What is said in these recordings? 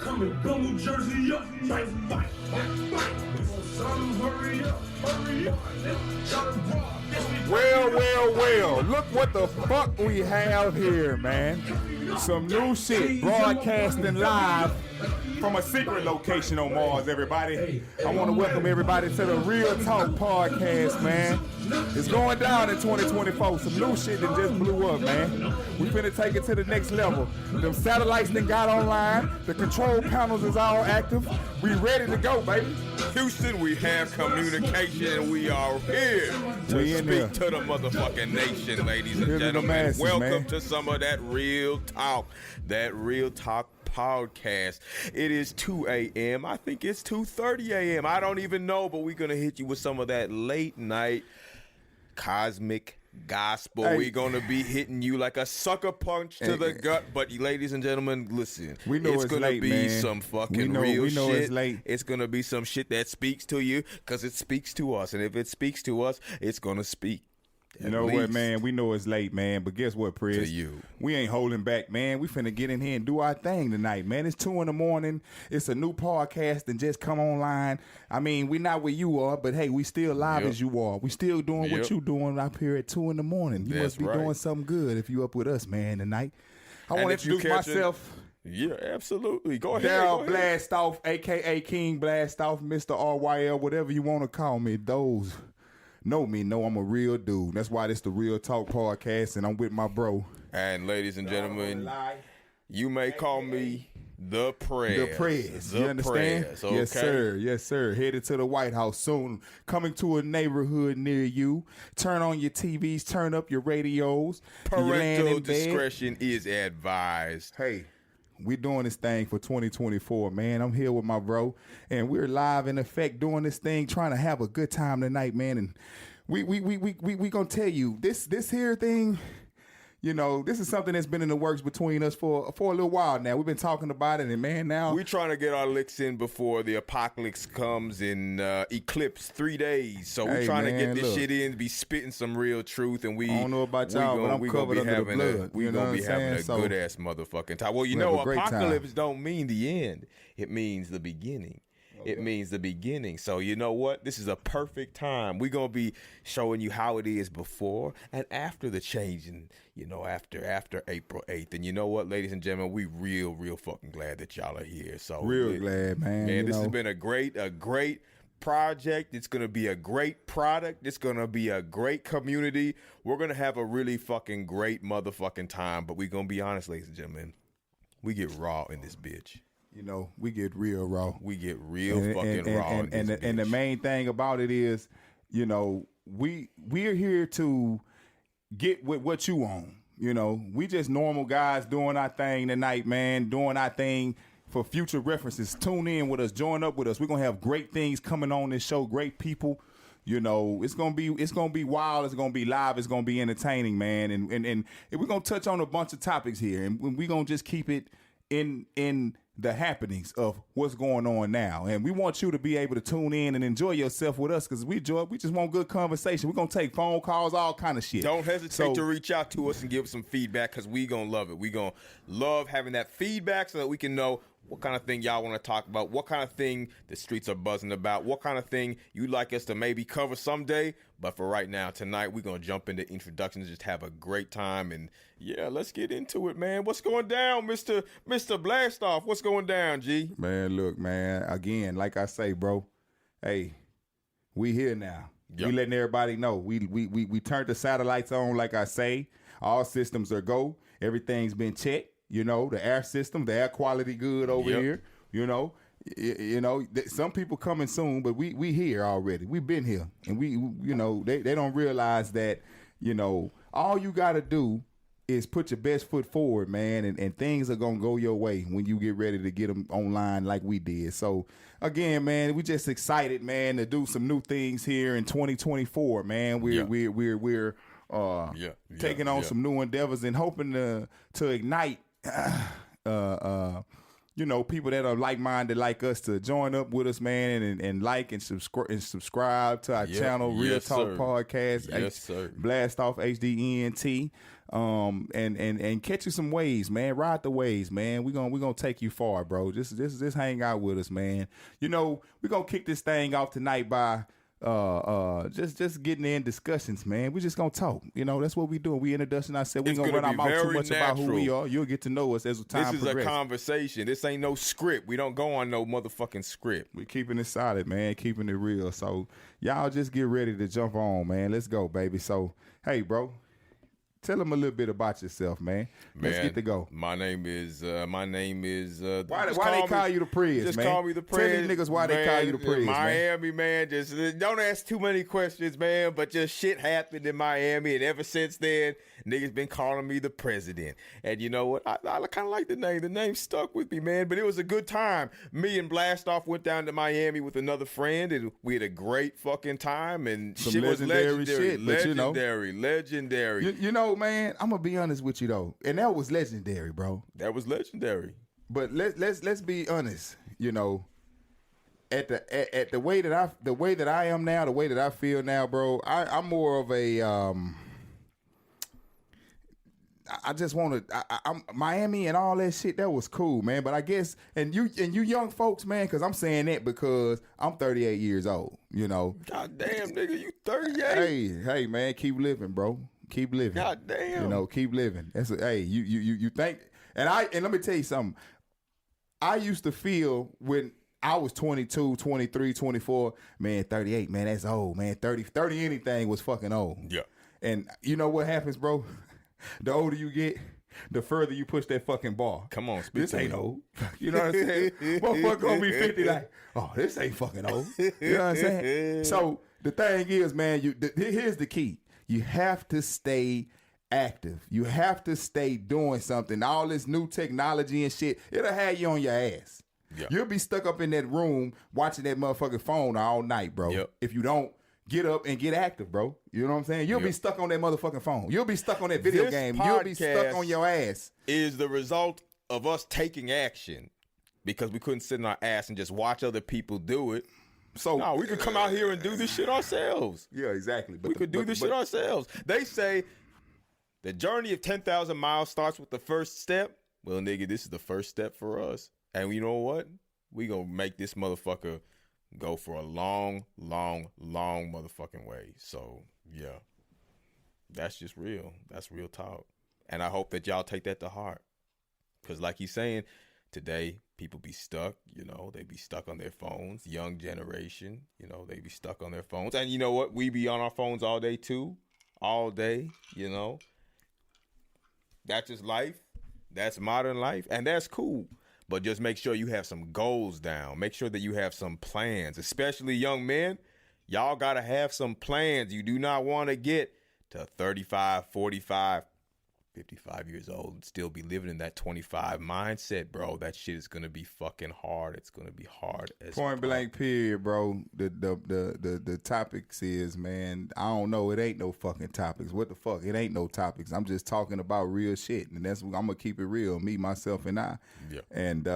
come and blow New Jersey up. Bite, bite, bite, bite. We gon' some hurry up, hurry up. Try to rob. Well, look what the fuck we have here, man. Some new shit broadcasting live from a secret location on Mars, everybody. I want to welcome everybody to the Ryl Talk Podcast, man. It's going down in 2024. Some new shit that just blew up, man. We finna take it to the next level. Them satellites that got online. The control panels is all active. We ready to go, baby. Houston, we have communication and we are here to speak to the motherfucking nation, ladies and gentlemen. Masses, welcome to some of that Ryl Talk, podcast. It is 2 a.m. I think it's 2:30 a.m. I don't even know, but we're going to hit you with some of that late night cosmic gospel. Hey. We're going to be hitting you like a sucker punch to the gut. But ladies and gentlemen, listen. We know it's going to be man. some fucking real shit. It's late. It's going to be some shit that speaks to you because it speaks to us. And if it speaks to us, it's going to speak. You know what, man? We know it's late, man. But guess what, Prez? To you. We ain't holding back, man. We finna get in here and do our thing tonight, man. It's 2 a.m. It's a new podcast and just come online. I mean, we not where you are, but hey, we still live as you are. We still doing what you doing up here at 2 a.m. You must be doing something good if you up with us, man, tonight. I want to introduce myself. Yeah, absolutely. Go ahead. Daryl Blastoff, a.k.a. King Blastoff, Mr. RYL, whatever you want to call me. Those know me, know I'm a real dude. That's why this the Ryl Talk Podcast, and I'm with my bro. And ladies and gentlemen, you may call me the Prez. The Prez. You understand? Prez, okay? Yes, sir. Yes, sir. Headed to the White House soon. Coming to a neighborhood near you. Turn on your TVs. Turn up your radios. Parental discretion is advised. Hey. We doing this thing for 2024, man. I'm here with my bro, and we're live in effect doing this thing, trying to have a good time tonight, man. And we gonna tell you this here thing. You know, this is something that's been in the works between us for a little while now. We've been talking about it, and man, now we're trying to get our licks in before the apocalypse comes in eclipse 3 days. So we're trying to get this shit in, be spitting some real truth, and I don't know about y'all, but I'm covered under the blood. We're gonna be having a good ass motherfucking time. Well, you know, apocalypse don't mean the end; it means the beginning. It means the beginning. So you know what? This is a perfect time. We're going to be showing you how it is before and after the change, and you know, after April 8th. And you know what, ladies and gentlemen, we real fucking glad that y'all are here. So real glad, man. Man, this has been a great project. It's going to be a great product. It's going to be a great community. We're going to have a really fucking great motherfucking time. But we're going to be honest, ladies and gentlemen, we get raw in this bitch. You know, we get real raw. We get real fucking raw. And the main thing about it is, you know, we're here to get with what you on. You know, we just normal guys doing our thing tonight, man, doing our thing for future references. Tune in with us, join up with us. We're gonna have great things coming on this show, great people. You know, it's gonna be wild, it's gonna be live, it's gonna be entertaining, man. And we're gonna touch on a bunch of topics here, and we're gonna just keep it in the happenings of what's going on now. And we want you to be able to tune in and enjoy yourself with us, because we just want good conversation. We're going to take phone calls, all kind of shit. Don't hesitate to reach out to us and give us some feedback, because we going to love it. We going to love having that feedback so that we can know what kind of thing y'all want to talk about, what kind of thing the streets are buzzing about, what kind of thing you'd like us to maybe cover someday. But for right now, tonight, we're going to jump into introductions, just have a great time. And yeah, let's get into it, man. What's going down, Mr. Blastoff? What's going down, G? Man, look, man, again, like I say, bro, hey, we here now. Yep. We letting everybody know. We turned the satellites on, like I say. All systems are go. Everything's been checked. You know, the air system, the air quality good over here. You know, some people coming soon, but we here already. We've been here, and you know, they don't realize that, you know, all you got to do is put your best foot forward, man, and things are going to go your way when you get ready to get them online like we did. So, again, man, we just excited, man, to do some new things here in 2024, man. We're taking on some new endeavors and hoping to ignite people that are like-minded like us to join up with us, man, and like and subscribe to our channel, Ryl Talk Podcast. Yes, sir. Blastoff HDENT. And catch you some waves, man. Ride the waves, man. We're gonna take you far, bro. Just hang out with us, man. We're gonna kick this thing off tonight by just getting in discussions, man. We just gonna talk. That's what we doing. We introducing ourselves. We gonna run our mouth too much about who we are. You'll get to know us as time progresses. This is a conversation. This ain't no script. We don't go on no motherfucking script. We keeping it solid, man. Keeping it real. So y'all just get ready to jump on, man. Let's go, baby. So hey, bro. Tell them a little bit about yourself, man. Let's get to go. My name is. Why they call you the Prez, man? Just call me the Prez. Tell these niggas why they call you the Prez, Miami, man. Just don't ask too many questions, man. But just shit happened in Miami, and ever since then, niggas been calling me the president. And you know what? I kind of like the name. The name stuck with me, man. But it was a good time. Me and Blastoff went down to Miami with another friend, and we had a great fucking time. And some shit was legendary. Shit, legendary. Man, I'm gonna be honest with you though, and that was legendary, bro. That was legendary. But let's be honest, at the way that I am now, the way that I feel now, bro. I'm more of a I just want to. I'm Miami and all that shit. That was cool, man. But I guess and you young folks, man, because I'm saying that because I'm 38 years old. God damn, nigga, you 38. Hey, man, keep living, bro. Keep living. God damn. Keep living. You think and let me tell you something. I used to feel when I was 22, 23, 24, man, 38, man, that's old, man. 30 anything was fucking old. Yeah. And you know what happens, bro? The older you get, the further you push that fucking bar. Come on, this ain't old. You know what I'm saying? Motherfucker gonna be 50 like, oh, this ain't fucking old. You know what I'm saying? So the thing is, man, here's the key. You have to stay active. You have to stay doing something. All this new technology and shit, it'll have you on your ass. Yep. You'll be stuck up in that room watching that motherfucking phone all night, bro. Yep. If you don't get up and get active, bro. You know what I'm saying? You'll be stuck on that motherfucking phone. You'll be stuck on that video game. You'll be stuck on your ass. Is the result of us taking action because we couldn't sit on our ass and just watch other people do it. So no, we could come out here and do this shit ourselves. Yeah, exactly. But we could do this shit ourselves. They say the journey of 10,000 miles starts with the first step. Well, nigga, this is the first step for us. And you know what? We gonna make this motherfucker go for a long, long, long motherfucking way. So, yeah. That's just real. That's real talk. And I hope that y'all take that to heart. Because like he's saying, today, people be stuck, they be stuck on their phones. Young generation, they be stuck on their phones. And you know what? We be on our phones all day too. All day, That's just life. That's modern life. And that's cool. But just make sure you have some goals down. Make sure that you have some plans. Especially young men, y'all got to have some plans. You do not want to get to 35, 45, 55 years old and still be living in that 25 mindset, bro. That shit is gonna be fucking hard. It's gonna be hard as point blank period, bro. The topics is, man, I don't know. It ain't no fucking topics. What the fuck? It ain't no topics. I'm just talking about real shit, and that's I'm gonna keep it real. Me, myself, and I. Yeah. And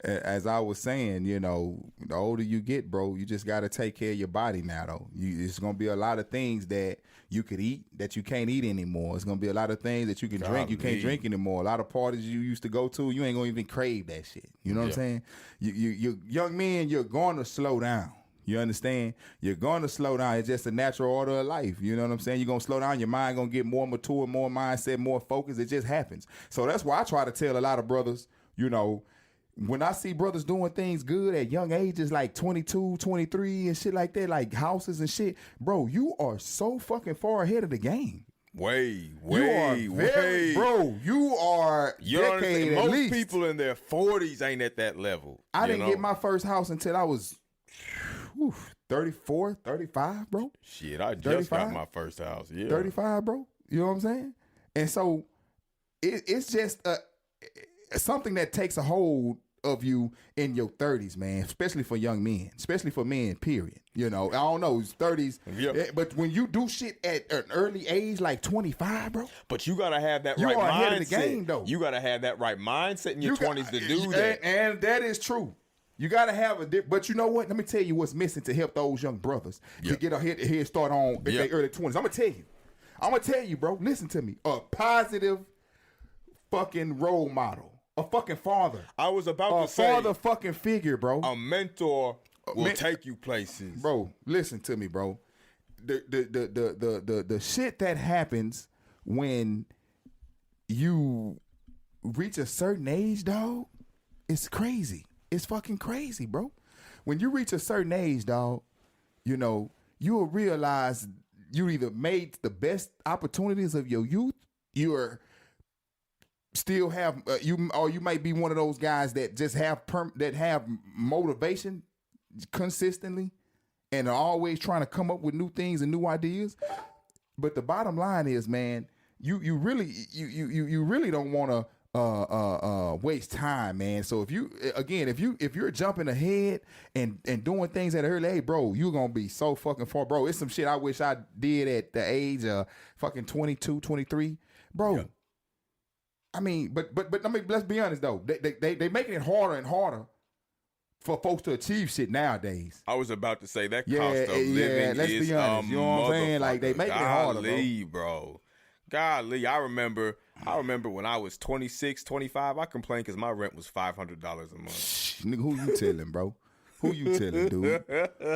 as I was saying, the older you get, bro, you just gotta take care of your body now. Though, it's gonna be a lot of things that you could eat that you can't eat anymore. It's gonna be a lot of things that you can drink you can't drink anymore. A lot of parties you used to go to, you ain't gonna even crave that shit. You know what I'm saying? You young men, you're going to slow down. You understand? You're going to slow down. It's just a natural order of life. You know what I'm saying? You're going to slow down. Your mind going to get more mature, more mindset, more focused. It just happens. So that's why I try to tell a lot of brothers, when I see brothers doing things good at young ages, like 22, 23 and shit like that, like houses and shit, bro, you are so fucking far ahead of the game. Way. Bro, you are decade at least. Most people in their 40s ain't at that level. I didn't get my first house until I was 34, 35, bro. Shit, I just got my first house. Yeah, 35, bro. You know what I'm saying? And so it's just something that takes a hold of you in your 30s, man, especially for young men, especially for men, period. You know, I don't know, it's 30s. Yep. But when you do shit at an early age, like 25, bro. But you got to have that You right are mindset. ahead of the game, though. You got to have that right mindset in your 20s to do that. And that is true. You got to have but you know what? Let me tell you what's missing to help those young brothers to get a head start on in their early 20s. I'm going to tell you, bro. Listen to me. A positive fucking role model. A fucking father. I was about to say. A father fucking figure, bro. A mentor will take you places. Bro, listen to me, bro. The shit that happens when you reach a certain age, dog, it's crazy. It's fucking crazy, bro. When you reach a certain age, dog, you know, you will realize you either made the best opportunities of your youth, you're still have you might be one of those guys that just have motivation consistently and are always trying to come up with new things and new ideas. But the bottom line is, man, you really don't want to waste time, man. So if you're jumping ahead and doing things at an early age, bro, you're gonna be so fucking far, bro. It's some shit I wish I did at the age of fucking 22, 23, bro. Yeah. I mean, but I mean, let's be honest though. They making it harder and harder for folks to achieve shit nowadays. I was about to say that cost of living let's is be honest. You know what I'm saying? Like they making it harder, bro. Golly, I remember when I was 26, 25, I complained because my rent was $500 a month. Nigga, who you telling, bro? Who you telling, dude?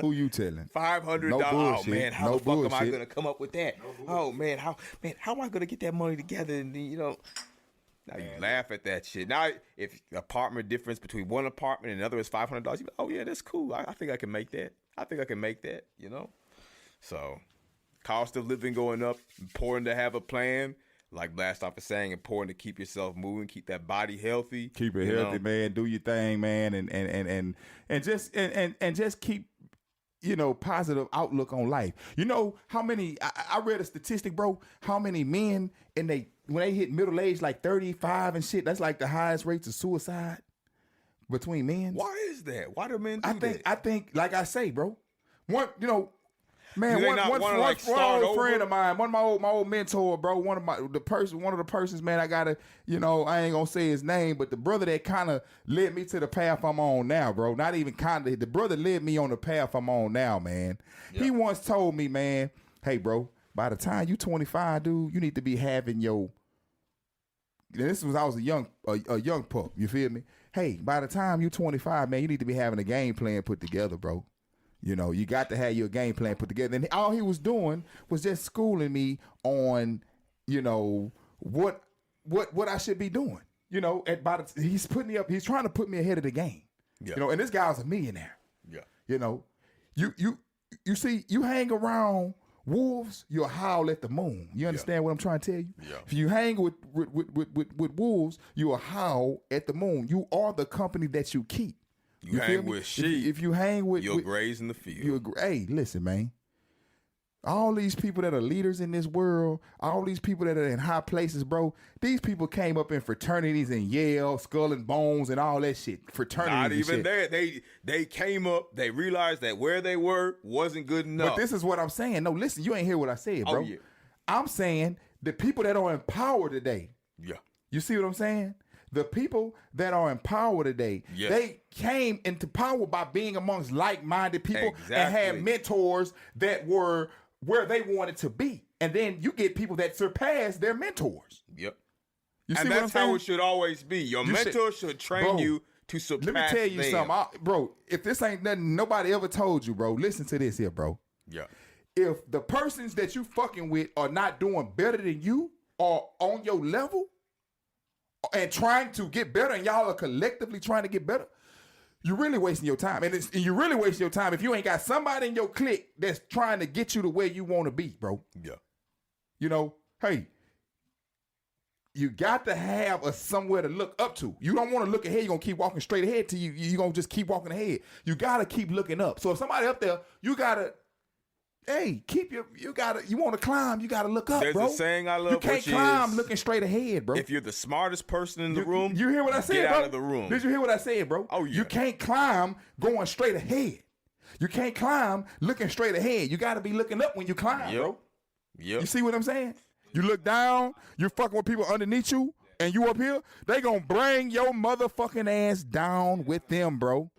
Who you telling? $500. No bullshit. Oh man, how the fuck am I gonna come up with that? Oh man, how am I gonna get that money together? And you know. Now you laugh at that shit. Now, if apartment difference between one apartment and another is $500, you go, oh yeah, that's cool. I think I can make that. You know. So, cost of living going up. Important to have a plan. Like Blastoff is saying, important to keep yourself moving, keep that body healthy. Keep it healthy, man. Do your thing, man, and just keep, you know, positive outlook on life. You know how many? I read a statistic, bro. How many men when they hit middle age, like 35 and shit, that's like the highest rates of suicide between men. Why is that? Why do men do that? I think, like I say, bro, one old friend of mine, my old mentor, bro, one of the persons, man, I gotta, you know, I ain't gonna say his name, but the brother that kind of led me to the path I'm on now, bro. Not even kind of, the brother led me on the path I'm on now, man. Yeah. He once told me, man, hey, bro, by the time you 25, dude, you need to be having your. This was I was a young pup. You feel me? Hey, by the time you 25, man, you need to be having a game plan put together, bro. You know, you got to have your game plan put together. And all he was doing was just schooling me on, you know, what I should be doing. You know, he's trying to put me ahead of the game. Yeah. You know, and this guy's a millionaire. Yeah. You know, you see, you hang around wolves, you'll howl at the moon. You understand what I'm trying to tell you? Yeah. If you hang with wolves, you'll howl at the moon. You are the company that you keep. You hang with sheep. If you hang with, you'll graze in the field. Hey, listen, man. All these people that are leaders in this world, all these people that are in high places, bro, these people came up in fraternities in Yale, Skull and Bones, and all that shit. Fraternities. Not even there. They came up, they realized that where they were wasn't good enough. But this is what I'm saying. No, listen, you ain't hear what I said, bro. Oh, yeah. I'm saying the people that are in power today. Yeah. You see what I'm saying? The people that are in power today, they came into power by being amongst like-minded people and had mentors that were where they wanted to be. And then you get people that surpass their mentors. Yep. You see and what that's I'm saying? How it should always be. Your mentor should train you to surpass them. Let me tell you something. Bro, if this ain't nothing nobody ever told you, bro, listen to this here, bro. Yeah. If the persons that you fucking with are not doing better than you or on your level and trying to get better and y'all are collectively trying to get better, you're really wasting your time. And you're really wasting your time if you ain't got somebody in your clique that's trying to get you to where you want to be, bro. Yeah. You know, hey, you got to have somewhere to look up to. You don't want to look ahead. You're going to keep walking straight ahead till you're going to just keep walking ahead. You got to keep looking up. So if somebody up there, you got to keep you want to climb, you gotta look up, There's bro. a saying I love, you can't which climb is, looking straight ahead, bro. if you're the smartest person in the room, you hear what I said, get bro? out of the room. Did you hear what I said, bro? Oh, yeah. You can't climb going straight ahead. You can't climb looking straight ahead. You gotta be looking up when you climb, bro. Yep. You see what I'm saying? You look down, you're fucking with people underneath you, and you up here, they gonna bring your motherfucking ass down with them, bro.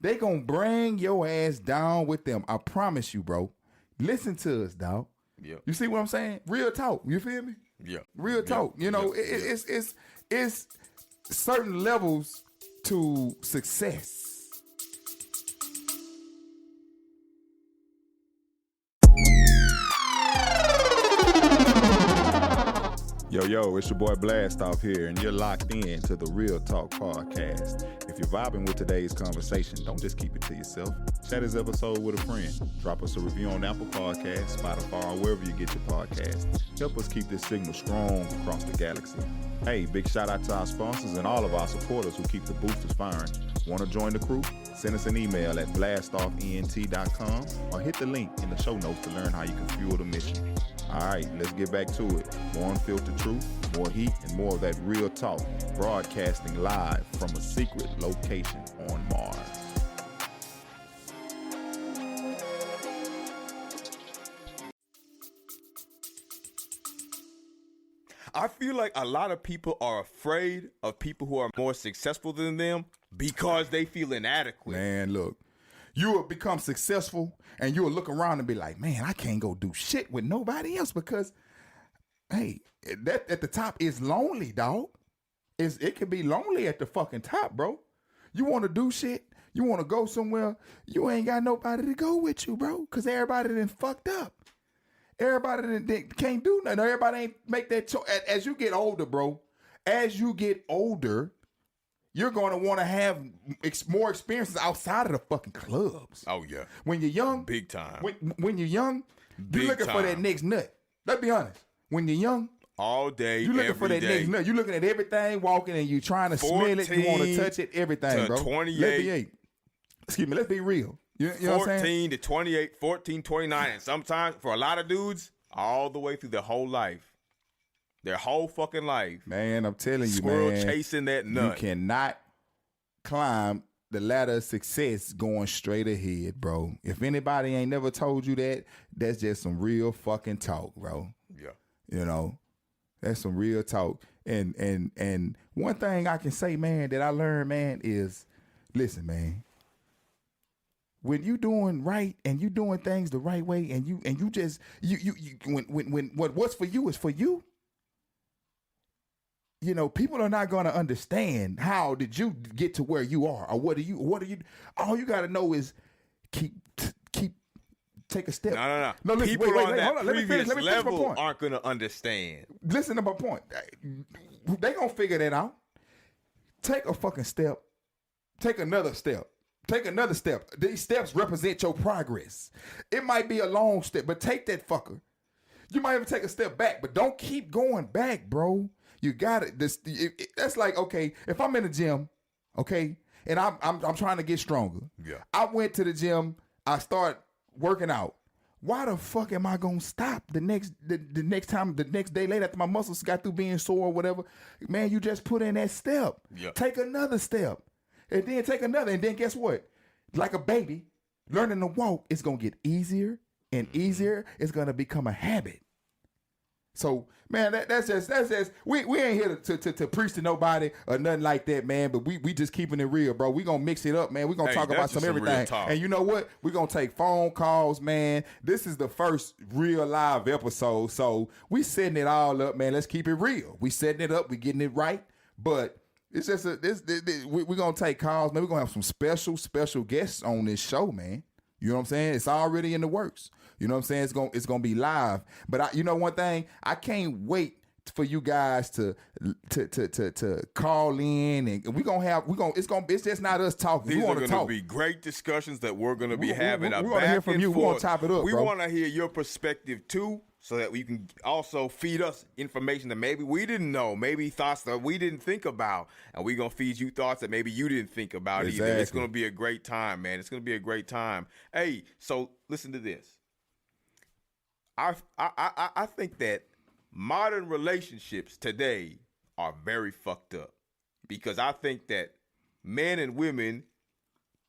They gonna bring your ass down with them. I promise you, bro. Listen to us, dog. Yep. You see what I'm saying? Real talk. You feel me? Yeah. Real talk. You know, it's certain levels to success. Yo, it's your boy Blastoff here, and you're locked in to the Ryl Talk Podcast. If you're vibing with today's conversation, don't just keep it to yourself. Share this episode with a friend. Drop us a review on Apple Podcasts, Spotify, or wherever you get your podcasts. Help us keep this signal strong across the galaxy. Hey, big shout out to our sponsors and all of our supporters who keep the boosters firing. Want to join the crew? Send us an email at blastoffent.com or hit the link in the show notes to learn how you can fuel the mission. All right, let's get back to it. More unfiltered truth, more heat, and more of that real talk, broadcasting live from a secret location on Mars. I feel like a lot of people are afraid of people who are more successful than them because they feel inadequate. Man, look, you will become successful and you will look around and be like, man, I can't go do shit with nobody else because, hey, that at the top is lonely, dog. It can be lonely at the fucking top, bro. You want to do shit, you want to go somewhere, you ain't got nobody to go with you, bro, because everybody done fucked up. Everybody done can't do nothing. Everybody ain't make that choice. As you get older, bro, you're going to want to have more experiences outside of the fucking clubs. Oh, yeah. When you're young. Big time. When you're young, Big you're looking time. for that next nut. Let's be honest. When you're young. All day, you're looking every for that day. next nut. You're looking at everything walking and you trying to smell it. You want to touch it, everything, to bro. 28. Excuse me, let's be real. You know what I'm saying? 14 to 28, 14, 29, and sometimes, for a lot of dudes, all the way through their whole life. Their whole fucking life. Man, I'm telling you, Squirrel man. chasing that nut. You cannot climb the ladder of success going straight ahead, bro. If anybody ain't never told you that, that's just some real fucking talk, bro. Yeah. You know, that's some real talk. And one thing I can say, man, that I learned, man, is listen, man. When you doing right and you doing things the right way and you just when what's for you is for you, you know, people are not going to understand how did you get to where you are or what are you all you got to know is take a step. No. Listen, people wait, on that hold on. previous let me finish my level point. aren't going to understand. Listen to my point. They going to figure that out. Take a fucking step. Take another step. Take another step. These steps represent your progress. It might be a long step, but take that fucker. You might even take a step back, but don't keep going back, bro. You got it. That's like, okay, if I'm in the gym, okay, and I'm trying to get stronger. Yeah. I went to the gym. I start working out. Why the fuck am I gonna stop the next day later after my muscles got through being sore or whatever? Man, you just put in that step. Yeah. Take another step. And then take another. And then guess what? Like a baby, learning to walk is going to get easier and easier. It's going to become a habit. So, man, that's just we ain't here to preach to nobody or nothing like that, man. But we just keeping it real, bro. We going to mix it up, man. We going to talk about some everything. And you know what? We going to take phone calls, man. This is the first real live episode. So we setting it all up, man. Let's keep it real. We setting it up. We getting it right. But it's just we're going to take calls, man. We're going to have some special guests on this show, man. You know what I'm saying? It's already in the works. You know what I'm saying? It's going to be live. But you know one thing? I can't wait for you guys to call in, and it's just not us talking. These we are want to going talk. to be great discussions that we're going to be having. We want to hear from you. We want to top it up, We bro. want to hear your perspective too, so that you can also feed us information that maybe we didn't know, maybe thoughts that we didn't think about, and we're going to feed you thoughts that maybe you didn't think about either. It's going to be a great time, man. It's going to be a great time. Hey, so listen to this. I think that modern relationships today are very fucked up because I think that men and women,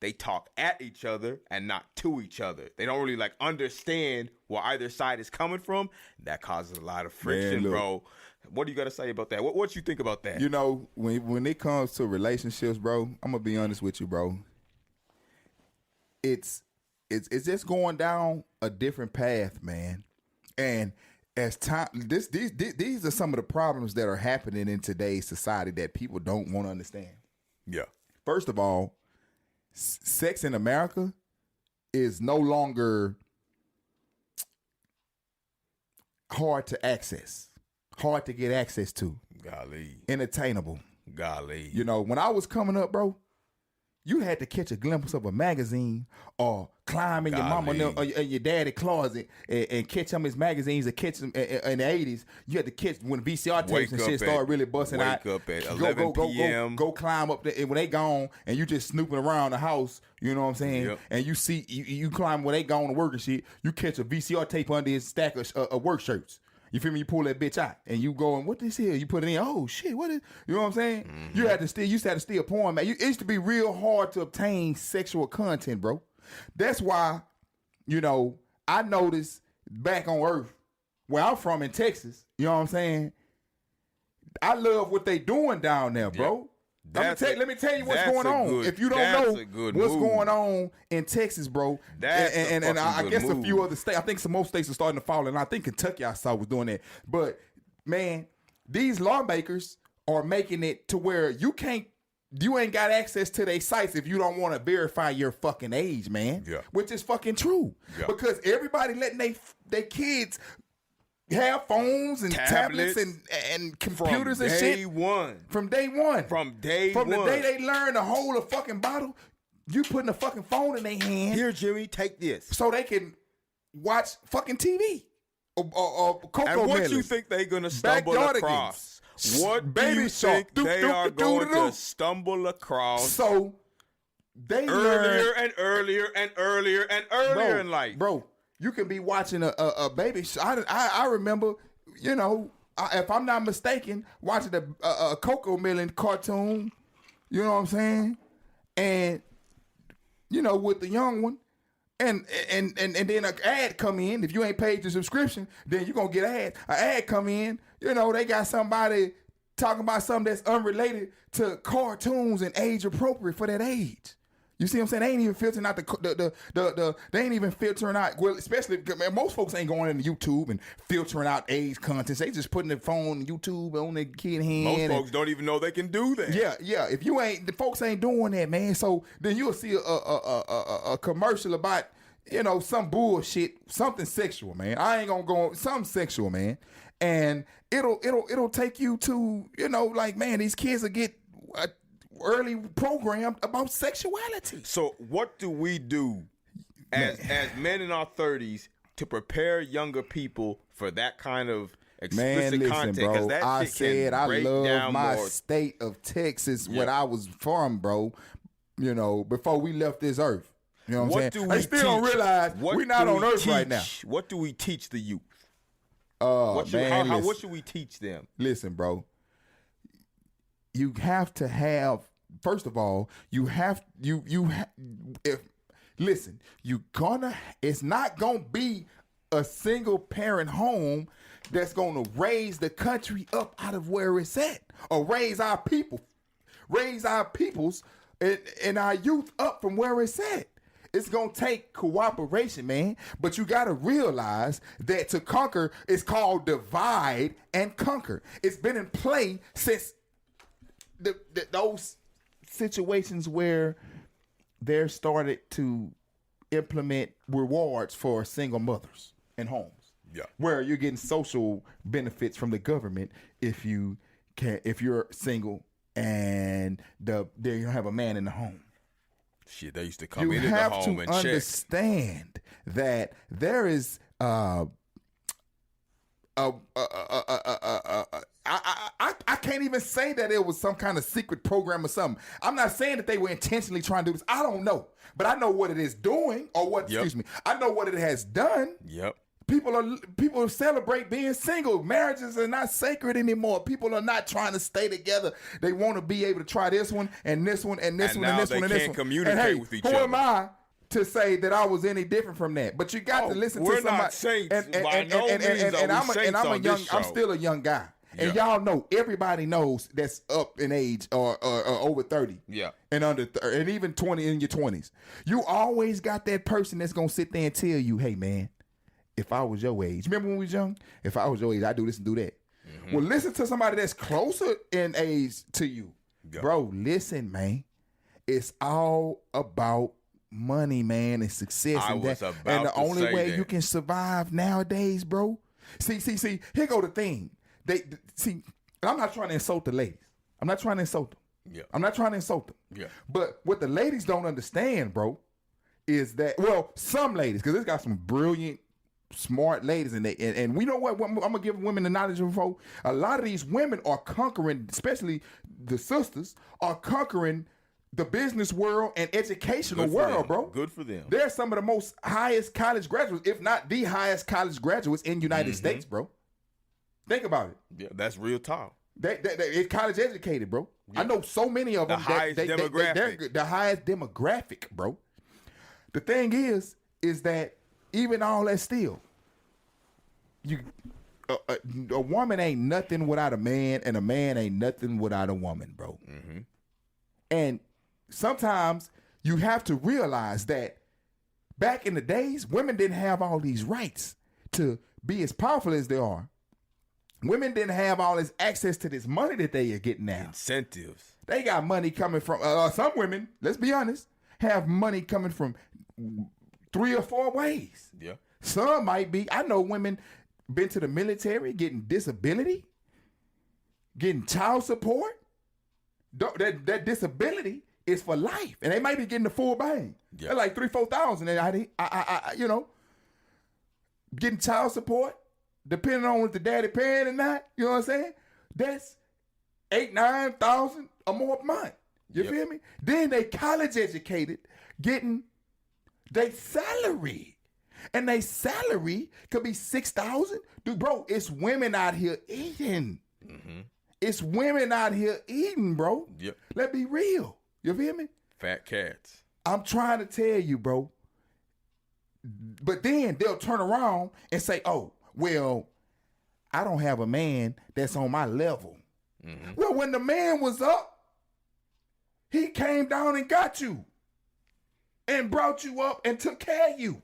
they talk at each other and not to each other. They don't really like understand where either side is coming from. That causes a lot of friction, Man, bro. What do you got to say about that? What you think about that? You know, when it comes to relationships, bro, I'm gonna be honest with you, bro. It's just going down a different path, man. And as time, these are some of the problems that are happening in today's society that people don't want to understand. Yeah. First of all, sex in America is no longer hard to access, hard to get access to. Golly. Entertainable. Golly. You know, when I was coming up, bro, you had to catch a glimpse of a magazine or climb in your mama or your daddy closet and catch some of his magazines or catch them in the 80s. You had to catch when VCR tapes and shit started really busting out. Wake up at 11 p.m. Go climb up there. And when they gone and you just snooping around the house, you know what I'm saying? Yep. And you see, you climb when they gone to work and shit, you catch a VCR tape under his stack of work shirts. You feel me? You pull that bitch out and you going, what this here? You put it in, oh shit, what is, you know what I'm saying? Mm-hmm. You used to have to steal porn, man. It used to be real hard to obtain sexual content, bro. That's why, you know, I noticed back on Earth, where I'm from in Texas, you know what I'm saying? I love what they doing down there, bro. Yep. Let me tell you what's going on. If you don't know what's going on in Texas, bro, and I guess a few other states, I think some more states are starting to fall, and I think Kentucky I saw was doing that. But man, these lawmakers are making it to where you ain't got access to their sites if you don't want to verify your fucking age, man. Yeah. Which is fucking true. Yeah. Because everybody letting they kids have phones and tablets and computers and shit. From day one. From the day they learn to hold a fucking bottle, you putting a fucking phone in their hand. Here, Jimmy, take this. So they can watch fucking TV. Or Coco And what Melons. You think they going to stumble across? What do you think they are going to stumble across? So they earlier and earlier and earlier and earlier in life. Bro. You can be watching a baby show. I remember, you know, if I'm not mistaken, watching a Coco Melon cartoon. You know what I'm saying? And you know, with the young one, and then an ad come in. If you ain't paid your subscription, then you gonna get an ad come in. You know, they got somebody talking about something that's unrelated to cartoons and age appropriate for that age. You see what I'm saying? They ain't even filtering out they ain't even filtering out, well, especially, man, most folks ain't going into YouTube and filtering out age content. They just putting their phone on YouTube on their kid hand. Most folks don't even know they can do that. Yeah. If you ain't, the folks ain't doing that, man. So then you'll see a commercial about, you know, some bullshit, something sexual, man. I ain't gonna go on, something sexual, man. And it'll take you to, you know, like, man, these kids will get early programmed about sexuality. So what do we do as men in our 30s to prepare younger people for that kind of explicit content? Bro, that I shit said I love my more. State of Texas, where I was from, bro. You know, before we left this earth. You know what I'm saying? They still don't realize we're not on Earth right now. What do we teach the youth? What should we teach them? Listen, bro. You have to have. First of all, it's not gonna be a single parent home that's gonna raise the country up out of where it's at, or raise our peoples and our youth up from where it's at. It's gonna take cooperation, man. But you gotta realize that to conquer is called divide and conquer. It's been in play since those situations where they're started to implement rewards for single mothers and homes. Yeah. Where you're getting social benefits from the government if you're single and you have a man in the home. Shit, they used to come into the home and check. You have to understand that there is I can't even say that it was some kind of secret program or something. I'm not saying that they were intentionally trying to do this. I don't know. But I know what it is doing, or what, excuse me, I know what it has done. Yep. People celebrate being single. Marriages are not sacred anymore. People are not trying to stay together. They want to be able to try this one and this one and this one and this one and this one. Communicate and hey, with each who other. am I to say that I was any different from that? But you got to listen to somebody. We're not saints. By no means are we saints on this show. I'm still a young guy. And y'all know, everybody knows that's up in age or over 30. Yeah. And under and even 20 in your 20s. You always got that person that's going to sit there and tell you, hey, man, if I was your age, remember when we was young? If I was your age, I'd do this and do that. Mm-hmm. Well, listen to somebody that's closer in age to you. Yeah. Bro, listen, man. It's all about money, man, and success. And the only way you can survive nowadays, bro. See, here go the thing. And I'm not trying to insult the ladies. I'm not trying to insult them. Yeah. I'm not trying to insult them. Yeah. But what the ladies don't understand, bro, is that, well, some ladies, because it's got some brilliant, smart ladies in there. And we know what I'm going to give women the knowledge of. A lot of these women are conquering, especially the sisters, are conquering the business world and educational world, bro. Good for them. They're some of the most highest college graduates, if not the highest college graduates in the United States, bro. Think about it. Yeah, that's real talk. They're college educated, bro. Yeah. I know so many of them. The highest demographic. They're the highest demographic, bro. The thing is that even all that still, a woman ain't nothing without a man, and a man ain't nothing without a woman, bro. Mm-hmm. And sometimes you have to realize that back in the days, women didn't have all these rights to be as powerful as they are. Women didn't have all this access to this money that they are getting now. Incentives. They got money coming from, some women, let's be honest, have money coming from 3 or 4 ways. Yeah. Some might be, I know women been to the military, getting disability, getting child support. That disability is for life. And they might be getting the full bang. Yeah. They're like $3,000-4,000. And I getting child support. Depending on what the daddy paying or not, you know what I'm saying? That's $8,000-9,000 or more a month. You feel me? Then they college educated, getting their salary. And their salary could be $6,000. Dude, bro, it's women out here eating. Mm-hmm. It's women out here eating, bro. Yep. Let's be real. You feel me? Fat cats. I'm trying to tell you, bro. But then they'll turn around and say, oh, well, I don't have a man that's on my level. Mm-hmm. Well, when the man was up, he came down and got you and brought you up and took care of you.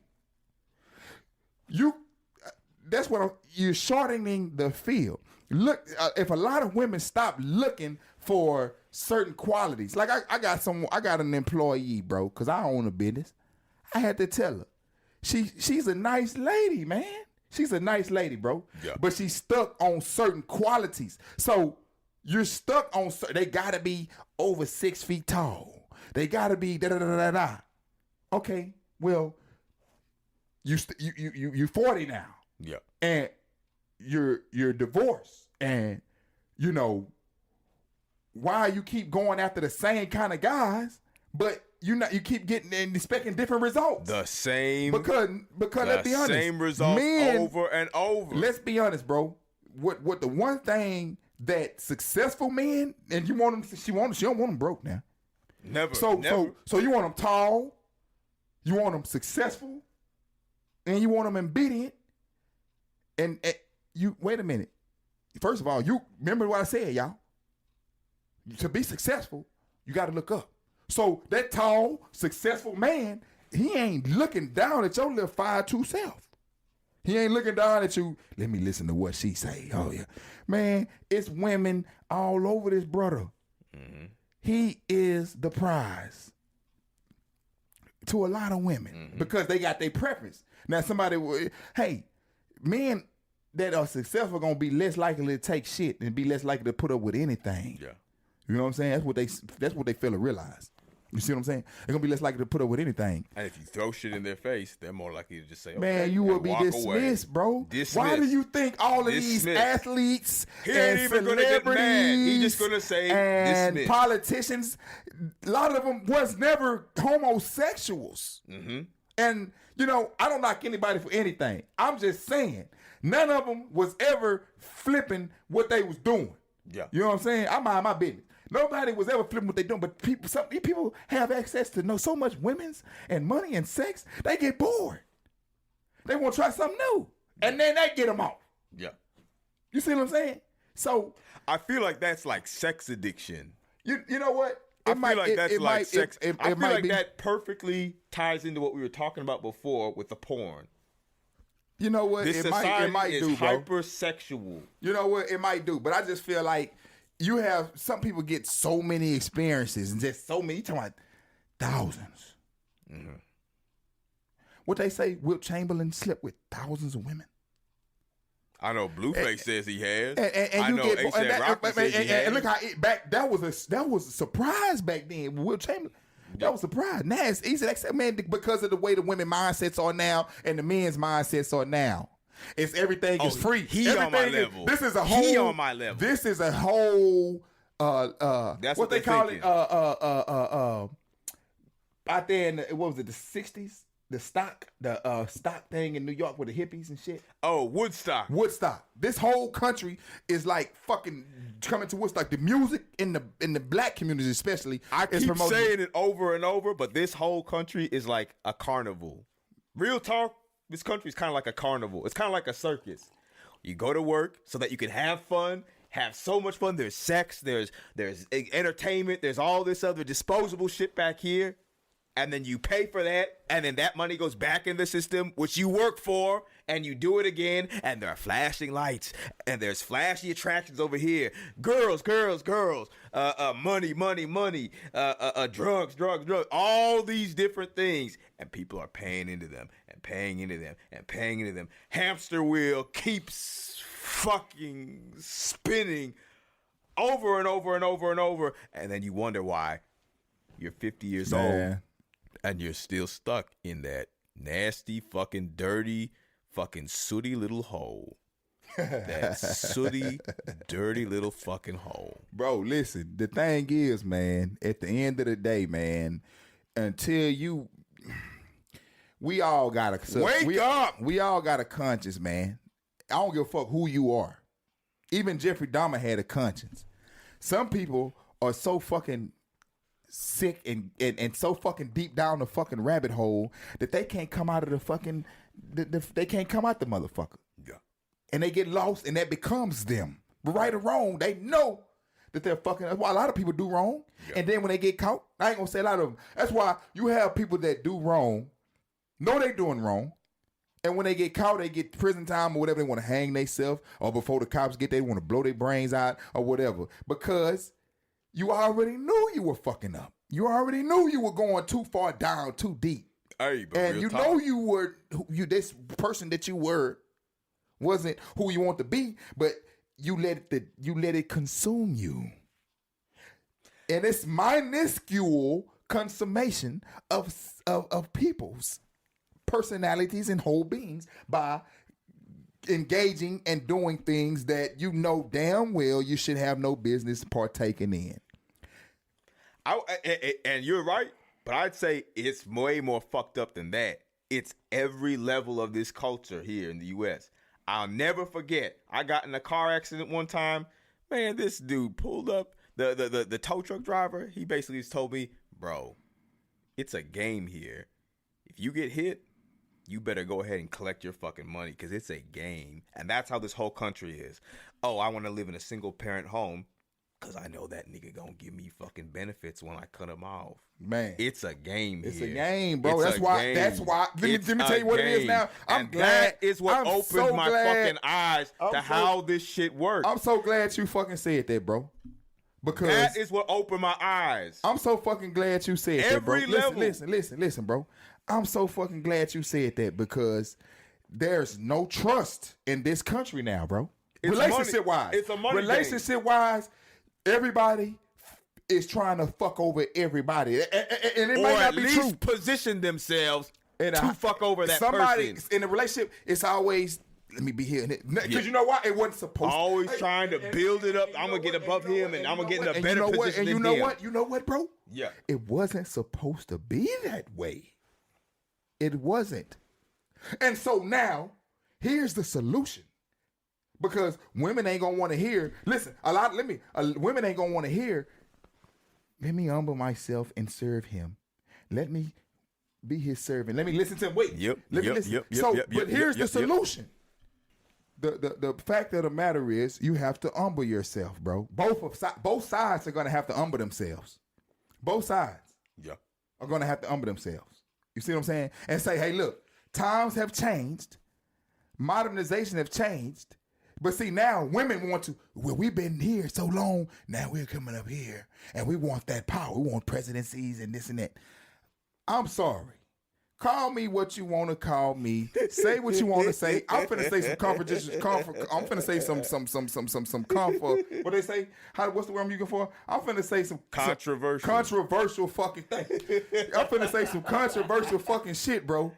That's what you're shortening the field. Look, if a lot of women stop looking for certain qualities, like I got an employee, bro, because I own a business. I had to tell her, she's a nice lady, man. She's a nice lady, bro. Yeah. But she's stuck on certain qualities. So you're stuck on, they gotta be over 6 feet tall. They gotta be da-da-da-da-da. Okay, well, you 40 now. Yeah. And you're divorced. And, why you keep going after the same kind of guys, but you keep getting and expecting different results. The same. Because let's be honest. Same results over and over. Let's be honest, bro. What the one thing that successful men, and you want them, she don't want them broke now. Never. So you want them tall, you want them successful, and you want them obedient. And you wait a minute. First of all, you remember what I said, y'all. To be successful, you got to look up. So that tall, successful man, he ain't looking down at your little 5'2" self. He ain't looking down at you. Let me listen to what she say. Oh yeah, man, it's women all over this brother. Mm-hmm. He is the prize to a lot of women because they got their preference. Now hey, men that are successful gonna be less likely to take shit and be less likely to put up with anything. Yeah. You know what I'm saying? That's what they fail to realize. You see what I'm saying? They're going to be less likely to put up with anything. And if you throw shit in their face, they're more likely to just say, okay, man, you will be dismissed, bro. Why do you think all of these athletes and celebrities He's just going to say and dismissed. Politicians, a lot of them was never homosexuals. Mm-hmm. And, you know, I don't knock anybody for anything. I'm just saying, none of them was ever flipping what they was doing. Yeah. You know what I'm saying? I mind my business. Nobody was ever flipping what they doing, but some people have access to know so much women's and money and sex, they get bored. They want to try something new. And then they get them off. Yeah. You see what I'm saying? So I feel like that's like sex addiction. you know what? I feel like that's like sex. I I feel like be, that perfectly ties into what we were talking about before with the porn. You know what? This It society might is do, bro. hypersexual. You know what? It might do, but I just feel like you have some people get so many experiences and just so many. You talking about thousands. Mm-hmm. What they say? Wilt Chamberlain slept with thousands of women. I know Blueface says he has. And I you know get A$AP Rocky says he has. and look how that was a surprise back then. Wilt Chamberlain. That was a surprise. Now it's easy. Man, because of the way the women mindsets are now and the men's mindsets are now. It's everything is free. He everything on my level. This is a whole. He on my level. This is a whole. That's what they they're call thinking. it. Out there in what was it? The 60s. The stock thing in New York with the hippies and shit. Oh, Woodstock. This whole country is like fucking coming to Woodstock. The music in the black community especially. I is keep promoting. saying it over and over, but this whole country is like a carnival. Real talk, this country is kind of like a carnival. It's kind of like a circus. You go to work so that you can have fun, have so much fun. There's sex, there's entertainment, there's all this other disposable shit back here. And then you pay for that, and then that money goes back in the system, which you work for, and you do it again, and there are flashing lights, and there's flashy attractions over here. Girls, money, drugs, all these different things. And people are paying into them, and paying into them, and paying into them. Hamster wheel keeps fucking spinning over and over and over and over, and then you wonder why you're 50 years old. And you're still stuck in that nasty, fucking dirty, fucking sooty little hole. That sooty, dirty little fucking hole. Bro, listen, the thing is, man, at the end of the day, man, until we all got a Wake up! We all got a conscience, man. I don't give a fuck who you are. Even Jeffrey Dahmer had a conscience. Some people are so fucking sick and so fucking deep down the fucking rabbit hole that they can't come out of the fucking they can't come out the motherfucker. Yeah. And they get lost and that becomes them. But right or wrong, they know that they're fucking. That's why a lot of people do wrong. Yeah. And then when they get caught, I ain't gonna say a lot of them. That's why you have people that do wrong, know they doing wrong, and when they get caught, they get prison time or whatever. They want to hang themselves, or before the cops get there, they want to blow their brains out or whatever. Because you already knew you were fucking up. You already knew you were going too far down, too deep. Hey, but and you know you were this person that you were wasn't who you want to be, but you let it consume you. And it's minuscule consummation of people's personalities and whole beings by engaging and doing things that you know damn well you should have no business partaking in. And you're right, but I'd say it's way more fucked up than that. It's every level of this culture here in the U.S. I'll never forget. I got in a car accident one time. Man, this dude pulled up. The tow truck driver, he basically just told me, bro, it's a game here. If you get hit, you better go ahead and collect your fucking money because it's a game. And that's how this whole country is. Oh, I want to live in a single parent home. Because I know that nigga gonna give me fucking benefits when I cut him off. Man. It's a game here. It's a game, bro. It's That's why. Let me tell you what it is now. I'm glad. That is what opened my fucking eyes to how this shit works. I'm so glad you fucking said that, bro. Because that is what opened my eyes. I'm so fucking glad you said that, bro. Every level. Listen, bro. I'm so fucking glad you said that because there's no trust in this country now, bro. Relationship-wise. It's a money Relationship-wise, everybody is trying to fuck over everybody. And it or might at not be least true. position themselves to fuck over that somebody person. In a relationship, it's always, let me be here. Because you know what? It wasn't supposed to. Always trying to build it up. I'm going to get above him and I'm going to get in a better position than him. You know what, bro? Yeah. It wasn't supposed to be that way. It wasn't. And so now, here's the solution. Because women ain't gonna want to hear. Listen, women ain't gonna want to hear. Let me humble myself and serve him. Let me be his servant. Let me listen to him. Wait. Let me listen. But here's the solution. The fact of the matter is, you have to humble yourself, bro. Both sides are gonna have to humble themselves. Both sides. Are gonna have to humble themselves. You see what I'm saying? And say, hey, look, times have changed, modernization have changed. But see, now women want to, well, we've been here so long, now we're coming up here, and we want that power. We want presidencies and this and that. I'm sorry. Call me what you want to call me. Say what you want to say. I'm finna say some I'm finna say some comfort. What they say? What's the word I'm looking for? I'm finna say some controversial fucking thing. I'm finna say some controversial fucking shit, bro.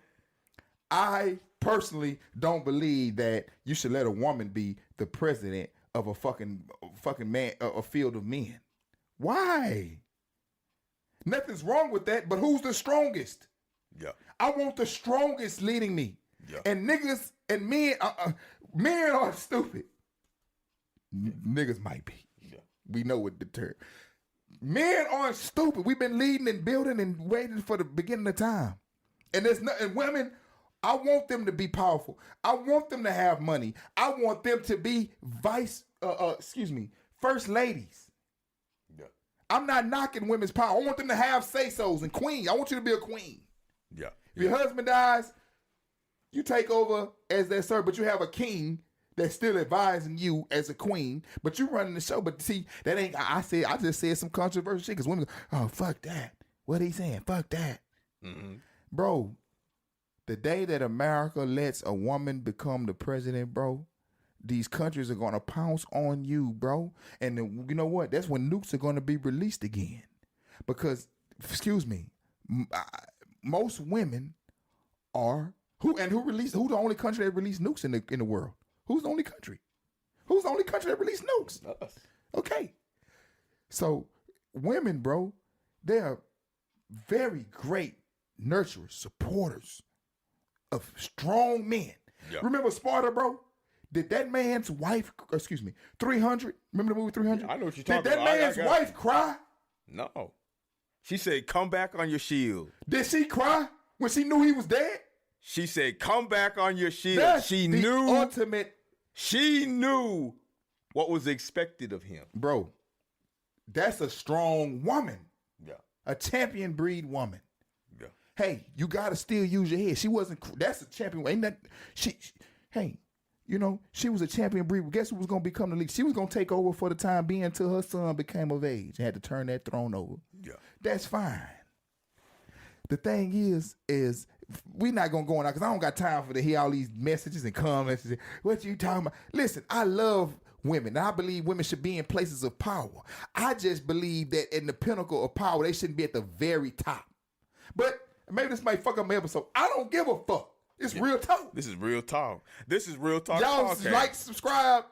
I personally don't believe that you should let a woman be the president of a fucking man, a field of men. Why? Nothing's wrong with that, but who's the strongest? I want the strongest leading me. And niggas and men are stupid. Niggas might be. We know what the term. Men aren't stupid. We've been leading and building and waiting for the beginning of time. And women, I want them to be powerful. I want them to have money. I want them to be first ladies. I'm not knocking women's power. I want them to have say-sos and queens. I want you to be a queen. If your husband dies, you take over as their servant, but you have a king that's still advising you as a queen, but you running the show. But see, that ain't, I just said some controversial shit because women go, oh, fuck that. What he saying? Fuck that. Bro, the day that America lets a woman become the president, bro, these countries are going to pounce on you, bro. And then, you know what? That's when nukes are going to be released again. Because, most women are, who the only country that released nukes in the world? Who's the only country? Who's the only country that released nukes? Us. Okay. So, women, bro, they are very great nurturers, supporters of strong men. Remember Sparta, bro? Did that man's wife, 300? Remember the movie 300? I know what you're talking about. Did that man's wife cry? No. She said, come back on your shield. Did she cry when she knew he was dead? She said, come back on your shield. That's she the knew ultimate. She knew what was expected of him. Bro, that's a strong woman. A champion breed woman. Hey, you got to still use your head. She wasn't, that's a champion. Ain't that, hey, you know, she was a champion breed. Guess who was going to become the leader? She was going to take over for the time being until her son became of age and had to turn that throne over. That's fine. The thing is we're not going to go on out because I don't got time for to hear all these messages and comments. What you talking about? Listen, I love women. I believe women should be in places of power. I just believe that in the pinnacle of power, they shouldn't be at the very top. But maybe this might fuck up my episode. I don't give a fuck. It's real talk. This is real talk. This is Ryl Talk Y'all Podcast. like, subscribe,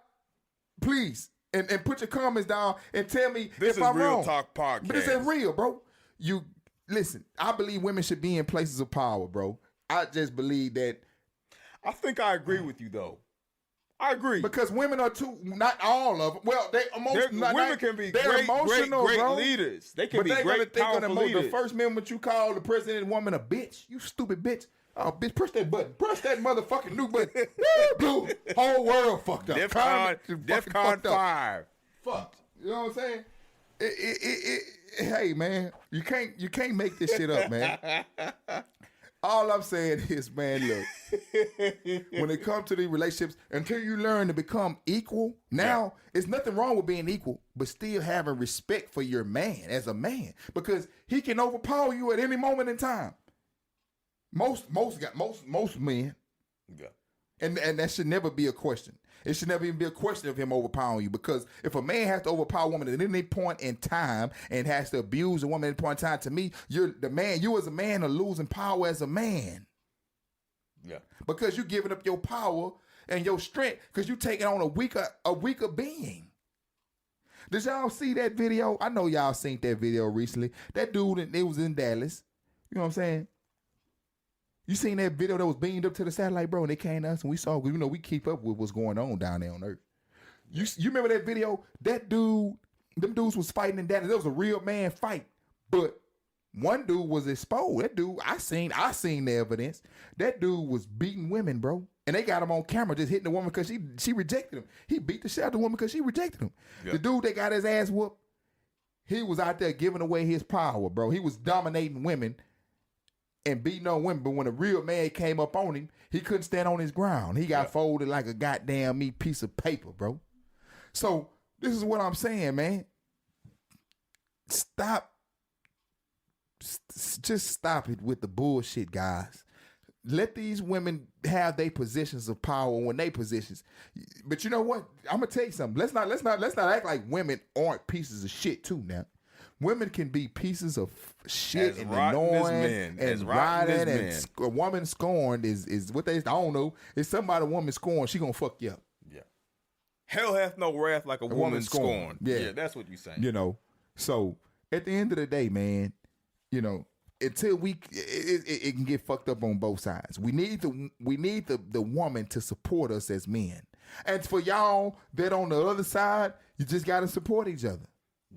please. And put your comments down and tell me if I'm wrong. This is Ryl Talk Podcast. But it's real, bro. You listen, I believe women should be in places of power, bro. I just believe that. I think I agree with you, though. I agree. Because women are too, not all of them. Well, women can be great leaders. They can be great, powerful leaders. The first amendment you call the president woman a bitch. You stupid bitch. Oh, bitch, push that button. Push that motherfucking new button. Blue. Whole world fucked up. DEFCON 5. Fucked. You know what I'm saying? Hey, man, you can't make this shit up, man. All I'm saying is, man, look, when it comes to these relationships, until you learn to become equal, now, it's nothing wrong with being equal, but still having respect for your man as a man, because he can overpower you at any moment in time. Most men, and that should never be a question. It should never even be a question of him overpowering you, because if a man has to overpower a woman at any point in time and has to abuse a woman at any point in time, to me, you as a man are losing power as a man. Because you're giving up your power and your strength because you're taking on a weaker being. Did y'all see that video? I know y'all seen that video recently. That dude, it was in Dallas. You know what I'm saying? You seen that video that was beamed up to the satellite, bro? And they came to us and we saw, we keep up with what's going on down there on Earth. You remember that video? That dude, them dudes was fighting in Dallas. There was a real man fight, but one dude was exposed. That dude, I seen the evidence. That dude was beating women, bro. And they got him on camera just hitting the woman because she rejected him. He beat the shit out of the woman because she rejected him. Yep. The dude that got his ass whooped, he was out there giving away his power, bro. He was dominating women and beating on women. But when a real man came up on him, he couldn't stand on his ground. He got folded like a goddamn meat piece of paper, bro. So this is what I'm saying, man. Just stop it with the bullshit, guys. Let these women have their positions of power when they positions. But you know what? I'm gonna tell you something. Let's not act like women aren't pieces of shit too. Now, women can be pieces of shit as and annoying and riding and a woman scorned is what they. I don't know. If somebody a woman scorned, she gonna fuck you up. Yeah. Hell hath no wrath like a woman scorned. Yeah, that's what you're saying. You know. So at the end of the day, man, you know, until it can get fucked up on both sides. We need the woman to support us as men. And for y'all that on the other side, you just gotta support each other.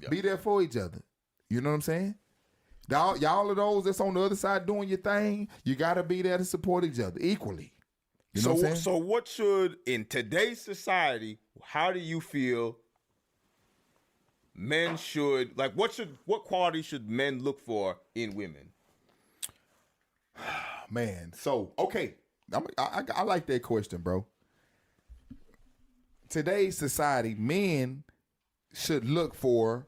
Yep. Be there for each other. You know what I'm saying? Y'all of those that's on the other side doing your thing, you gotta be there to support each other equally. You know what I'm saying? So what should, in today's society, how do you feel men should, like, what qualities should men look for in women? Man, so, okay. I like that question, bro. Today's society, men should look for,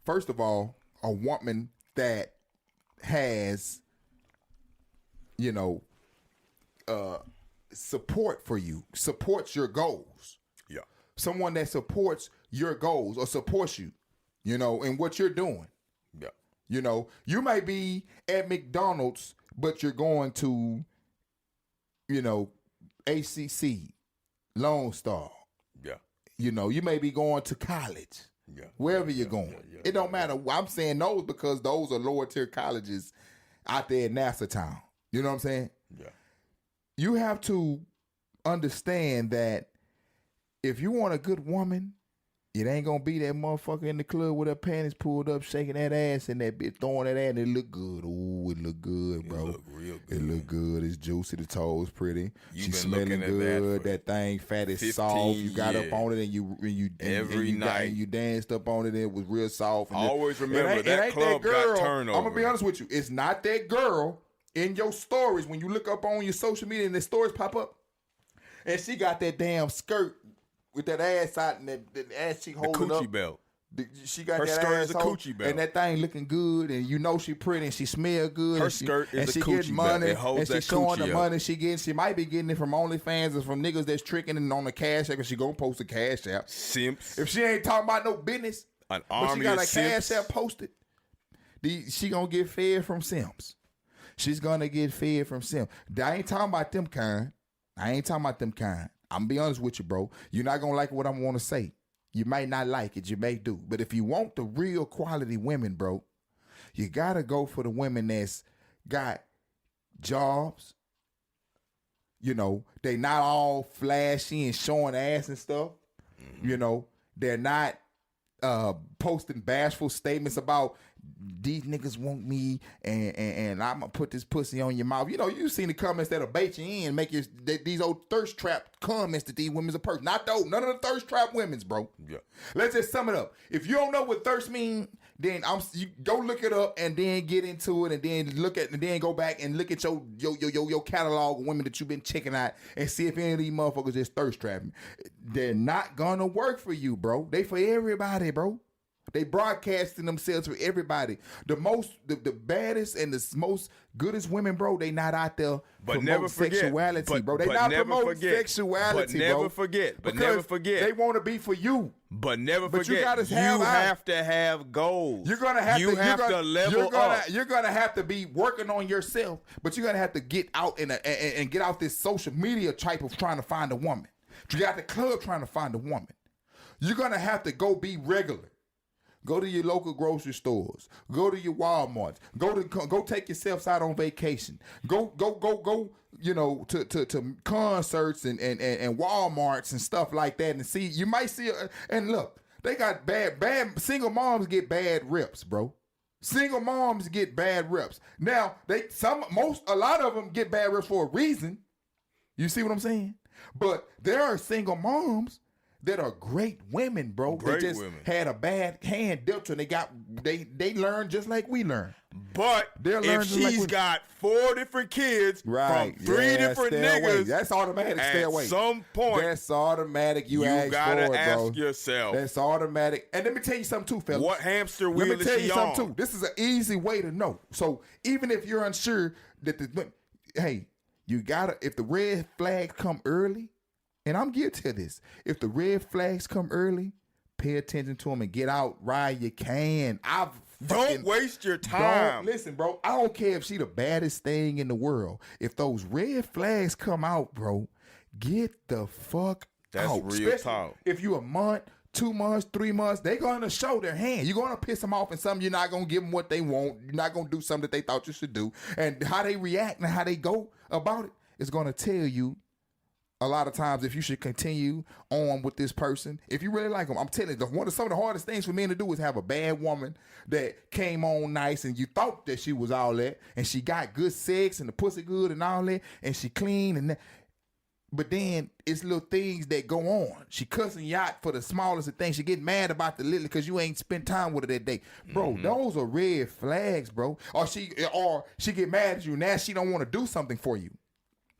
first of all, a woman that has, you know, support for you, supports your goals. Yeah. Someone that supports your goals or supports you, you know, in what you're doing. Yeah. You know, you may be at McDonald's, but you're going to, you know, ACC, Lone Star. Yeah. You know, you may be going to college. Yeah. Wherever you're going. It don't matter. I'm saying those because those are lower tier colleges out there in NASA town. You know what I'm saying? Yeah. You have to understand that if you want a good woman, it ain't gonna be that motherfucker in the club with her panties pulled up, shaking that ass and that bitch throwing that ass and it look good. Ooh, it look good, bro. It look real good. It look good. It's juicy. The toes pretty. You've She been smelling looking at good. that thing fat is 15 soft. You got years. up on it and you Every night. you danced up on it and it was real soft. And Always remember it ain't that club got turnover. I'm gonna be honest with you. It's not that girl in your stories when you look up on your social media and the stories pop up, and she got that damn skirt with that ass out and that ass cheek holding up. Coochie belt. She got Her that skirt is a asshole, coochie belt. and that thing looking good, and you know she pretty, and she smell good. Her and she, skirt is and a she coochie getting belt. money, It holds and she that showing the coochie up. money she getting. She might be getting it from OnlyFans or from niggas that's tricking and on the cash app, because she gonna post a cash app. Simps. If she ain't talking about no business, An but army she got of a cash simps. app posted, she gonna get fed from simps. She's gonna get fed from simps. I ain't talking about them kind. I'm gonna be honest with you, bro. You're not gonna like what I'm gonna say. You might not like it. You may do. But if you want the real quality women, bro, you got to go for the women that's got jobs. You know, they not all flashy and showing ass and stuff. Mm-hmm. You know, they're not posting bashful statements about these niggas want me and I'm going to put this pussy on your mouth. You know, you've seen the comments that'll bait you in, make you these old thirst trap comments that these women's a person. Not those, none of the thirst trap women's, bro. Yeah. Let's just sum it up. If you don't know what thirst mean, then you go look it up and then get into it and then go back and look at your catalog of women that you've been checking out and see if any of these motherfuckers is thirst trapping. They're not gonna work for you, bro. They for everybody, bro. They broadcasting themselves for everybody. The baddest and the most goodest women, bro, they not out there promoting sexuality, bro. They not promoting sexuality, bro. But never forget. They want to be for you. But never forget. You have to have goals. You're gonna have to level up. You're gonna have to be working on yourself, but you're gonna have to get out and get out this social media type of trying to find a woman. You got the club trying to find a woman. You're gonna have to go be regular. Go to your local grocery stores. Go to your Walmarts. Go take yourselves out on vacation. Go. You know, to concerts and Walmarts and stuff like that, and see. You might see. And look, they got bad single moms get bad reps, bro. Single moms get bad reps. Now a lot of them get bad reps for a reason. You see what I'm saying? But there are single moms that are great women, bro. Great they just women. had a bad hand dealt to them. They learn just like we learn. But if she's got 4 different kids from 3 different niggas, that's automatic. Stay away. At some point, that's automatic. You gotta for it, ask bro. yourself. That's automatic. And let me tell you something too, fellas. What hamster wheel Let me is tell she you on? something too. This is an easy way to know. So even if you're unsure that you gotta, if the red flags come early, and I'm guilty of this. If the red flags come early, pay attention to them and get out while you can. Don't waste your time. Listen, bro, I don't care if she the baddest thing in the world. If those red flags come out, bro, get the fuck out. That's real talk. If you a month, 2 months, 3 months, they gonna show their hand. You're gonna piss them off and something. You're not gonna give them what they want. You're not gonna do something that they thought you should do. And how they react and how they go about it is gonna tell you a lot of times if you should continue on with this person. If you really like them, I'm telling you, some of the hardest things for men to do is have a bad woman that came on nice and you thought that she was all that and she got good sex and the pussy good and all that and she clean and that. But then it's little things that go on. She cussing you out for the smallest of things. She get mad about the little because you ain't spent time with her that day. Bro, those are red flags, bro. Or she get mad at you. Now she don't want to do something for you.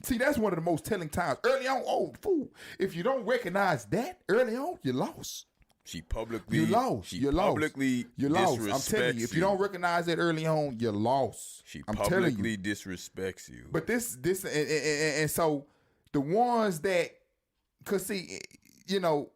See, that's one of the most telling times. Early on, oh, fool. If you don't recognize that early on, you're lost. She publicly You're lost. She You're publicly lost. You're lost. I'm disrespects telling you, if you don't recognize that early on, you're lost. She I'm telling publicly you. disrespects you. But this and so the ones that, cause see, you know,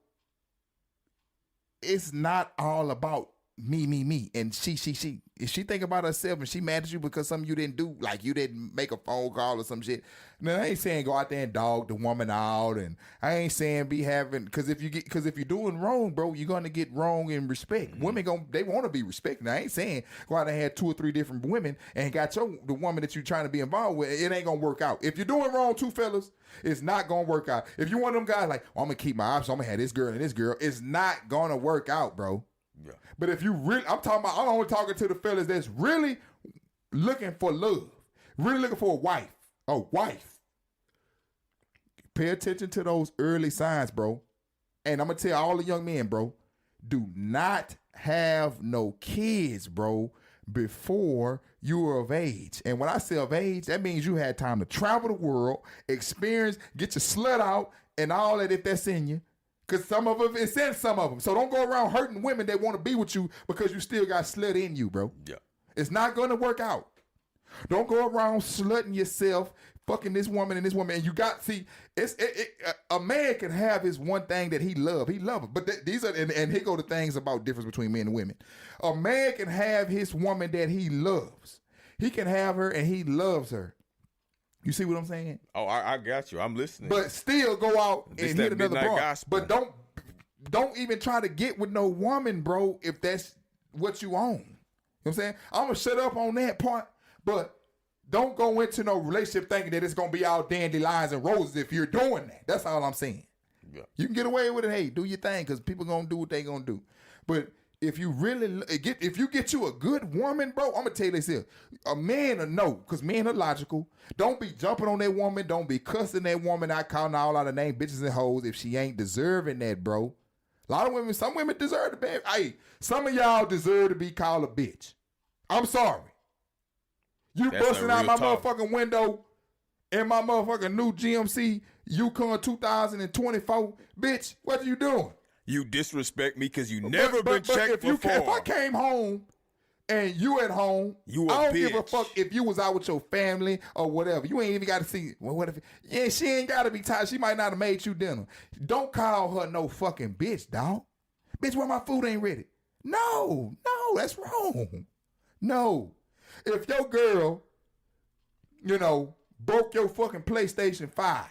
it's not all about me, and she. If she think about herself and she mad at you because something you didn't do, like you didn't make a phone call or some shit. Now I ain't saying go out there and dog the woman out, and I ain't saying be having because if you're doing wrong, bro, you're gonna get wrong in respect. Women they want to be respected. Now I ain't saying go out and have 2 or 3 different women and got the woman that you're trying to be involved with. It ain't gonna work out. If you're doing wrong, too, fellas, it's not gonna work out. If you one of them guys like, I'm gonna keep my options, I'm gonna have this girl and this girl, it's not gonna work out, bro. Yeah. But if you really, I'm only talking to the fellas that's really looking for love, really looking for a wife. Pay attention to those early signs, bro. And I'm gonna tell all the young men, bro, do not have no kids, bro, before you are of age. And when I say of age, that means you had time to travel the world, experience, get your slut out, and all that if that's in you. Because some of them, it's in some of them. So don't go around hurting women that want to be with you because you still got slut in you, bro. Yeah. It's not going to work out. Don't go around slutting yourself, fucking this woman and this woman. And you got, see, a man can have his one thing that he love. He love it. But these are, and here go the things about difference between men and women. A man can have his woman that he loves. He can have her and he loves her. You see what I'm saying? Oh, I got you. I'm listening. But still go out This and that hit another midnight bar. gospel. But don't even try to get with no woman, bro, if that's what you own. You know what I'm saying? I'm going to shut up on that part, but don't go into no relationship thinking that it's going to be all dandelions and roses if you're doing that. That's all I'm saying. Yeah. You can get away with it. Hey, do your thing because people going to do what they going to do. But if you really if you get you a good woman, bro, I'm gonna tell you this here. A man will know, because men are logical. Don't be jumping on that woman. Don't be cussing that woman out, calling all out of name bitches and hoes if she ain't deserving that, bro. A lot of women, some women deserve to be. Hey, some of y'all deserve to be called a bitch. I'm sorry. You That's busting out my talk. motherfucking window in my motherfucking new GMC Yukon 2024, bitch. What you doing? You disrespect me because you never been checked before. If I came home and you at home, You a I don't give a bitch. fuck if you was out with your family or whatever. You ain't even got to see. Well, what if? Yeah, she ain't got to be tired. She might not have made you dinner. Don't call her no fucking bitch, dog. Bitch, why my food ain't ready? No, that's wrong. No. If your girl, broke your fucking PlayStation 5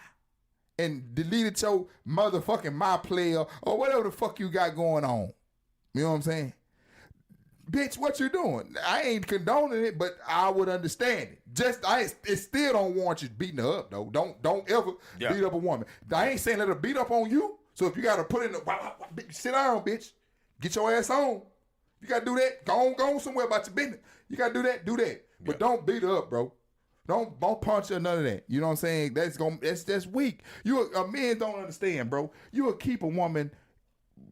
and deleted your motherfucking My Player or whatever the fuck you got going on, you know what I'm saying? bitch, what you doing? I ain't condoning it, but I would understand it. It still don't warrant you beating her up, though. Don't ever beat up a woman. I ain't saying let her beat up on you. So if you got to put in sit down, bitch. Get your ass on. You got to do that. Go on somewhere about your business. You got to do that. But don't beat her up, bro. Don't punch her, none of that. You know what I'm saying? That's weak. Men don't understand, bro. You will keep a woman,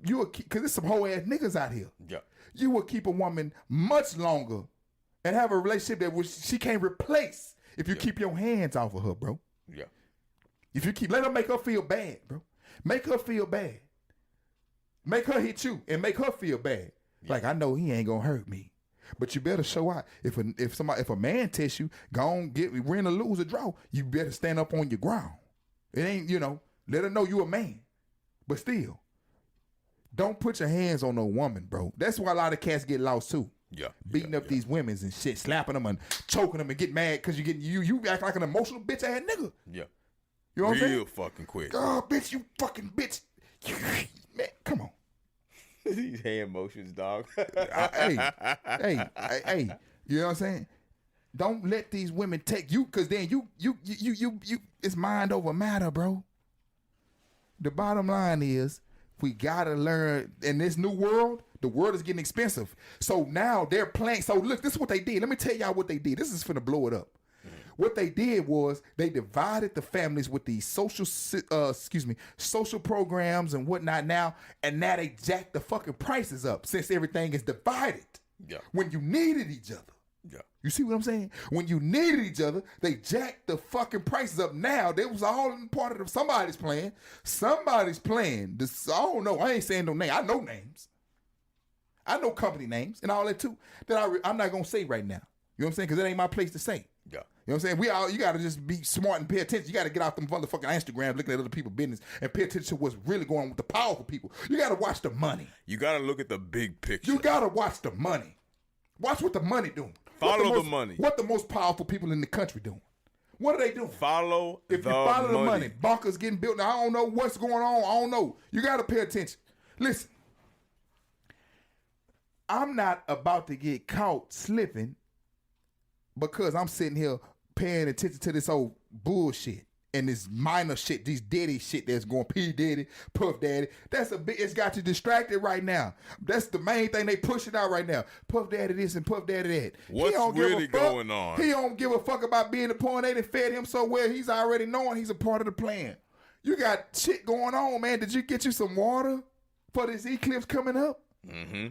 because there's some whole ass niggas out here. Yeah. You will keep a woman much longer and have a relationship that she can't replace if you keep your hands off of her, bro. Yeah. If you let her make her feel bad, bro. Make her feel bad. Make her hit you and make her feel bad. Yeah. Like, I know he ain't gonna hurt me. But you better show out. If a man tests you, go on, win or lose or draw, you better stand up on your ground. It ain't, let her know you a man. But still, don't put your hands on no woman, bro. That's why a lot of cats get lost too. Yeah. Beating up these women and shit, slapping them and choking them and get mad because you act like an emotional bitch ass nigga. Yeah. You know what I'm saying? Real fucking quick. Oh, bitch, you fucking bitch. Man, come on. These hand motions, dog. Hey. You know what I'm saying? Don't let these women take you, because then you it's mind over matter, bro. The bottom line is, we gotta learn in this new world. The world is getting expensive. So now they're playing. So look, this is what they did. Let me tell y'all what they did. This is finna blow it up. What they did was they divided the families with these social programs and whatnot now, and now they jack the fucking prices up since everything is divided. Yeah. When you needed each other. Yeah. You see what I'm saying? When you needed each other, they jacked the fucking prices up. Now, they was all in part of somebody's plan. Somebody's plan. I don't know. I ain't saying no name. I know names. I know company names and all that too that I'm not going to say right now. You know what I'm saying? Because it ain't my place to say. Yeah. You know what I'm saying? You got to just be smart and pay attention. You got to get off them motherfucking Instagram looking at other people's business and pay attention to what's really going on with the powerful people. You got to watch the money. You got to look at the big picture. You got to watch the money. Watch what the money doing. Follow the money. What the most powerful people in the country doing? What are they doing? If you follow the money. Bunkers getting built. Now, I don't know what's going on. I don't know. You got to pay attention. Listen. I'm not about to get caught slipping because I'm sitting here paying attention to this old bullshit and this minor shit, these daddy shit that's going P Daddy, Puff Daddy. It's got you distracted right now. That's the main thing they pushing out right now. Puff Daddy this and Puff Daddy that. What's really going on? He don't give a fuck about being the point. They done fed him so well, he's already knowing he's a part of the plan. You got shit going on, man. Did you get you some water for this eclipse coming up? Mm-hmm.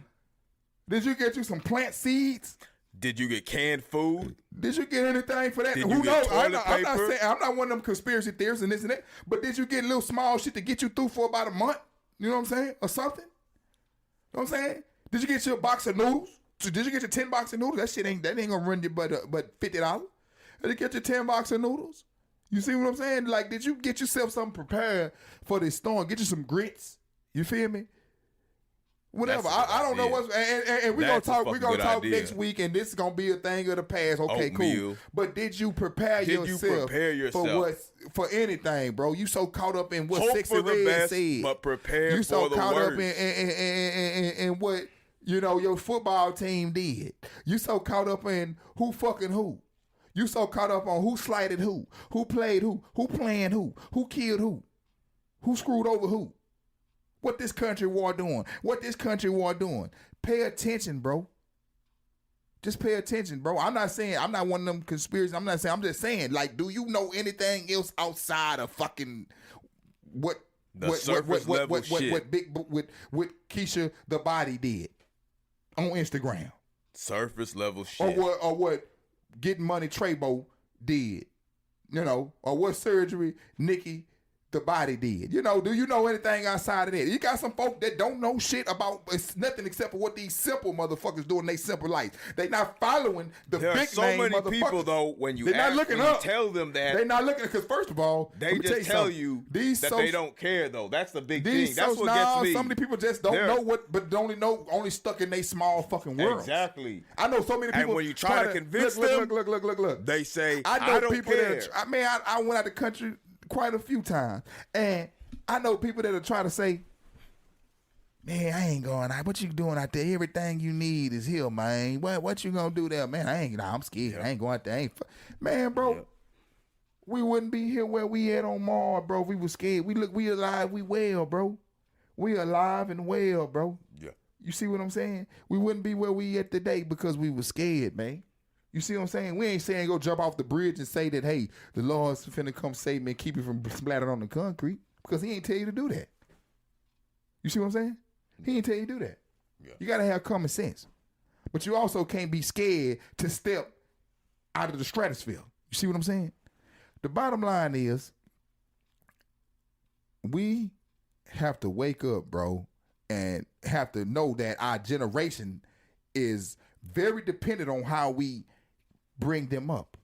Did you get you some plant seeds? Did you get canned food? Did you get anything for that? Did you get toilet paper? I'm not one of them conspiracy theorists and this and that, but did you get a little small shit to get you through for about a month? You know what I'm saying? Or something? You know what I'm saying? Did you get your box of noodles? Did you get your 10 box of noodles? That ain't gonna run you but $50. Did you get your 10 box of noodles? You see what I'm saying? Like, did you get yourself something prepared for this storm? Get you some grits. You feel me? Whatever. I don't know what's and we're gonna talk next week, and this is gonna be a thing of the past. Okay, cool. But did you prepare yourself for anything, bro? You so caught up in what Sexy Red said, but prepare for the worst. You so caught up in what your football team did. You so caught up in who fucking who. You so caught up on who slighted who played who planned who killed who screwed over who. What this country war doing? Pay attention, bro. Just pay attention, bro. I'm not one of them conspiracies. I'm just saying, like, do you know anything else outside of fucking what Keisha the Body did on Instagram? Surface level shit. Or what Getting Money Trebo did. Or what surgery Nikki the Body did. Do you know anything outside of that? You got some folk that don't know shit about nothing except for what these simple motherfuckers do in their simple life. They not following the big name motherfuckers. There are so many people, though, when you tell them that. They're not looking, because first of all, they just tell you that they don't care, though. That's the big thing. That's what gets me. So many people just don't know what, but only stuck in their small fucking world. Exactly. I know so many people. And when you try to convince them, look. They say, I don't care. I went out the country quite a few times, and I know people that are trying to say, Man, I ain't going out. What you doing out there? Everything you need is here, man. What you gonna do there, man? I'm scared. I ain't going out there. Man, bro. We wouldn't be here where we at on Mars, bro, if we was scared. We alive, we well, bro. We alive and well, bro. Yeah. You see what I'm saying? We wouldn't be where we at today because we was scared, man. You see what I'm saying? We ain't saying go jump off the bridge and say that, hey, the Lord's finna come save me and keep you from splattering on the concrete, because he ain't tell you to do that. You see what I'm saying? He ain't tell you to do that. Yeah. You gotta have common sense. But you also can't be scared to step out of the stratosphere. You see what I'm saying? The bottom line is, we have to wake up, bro, and have to know that our generation is very dependent on how we bring them up.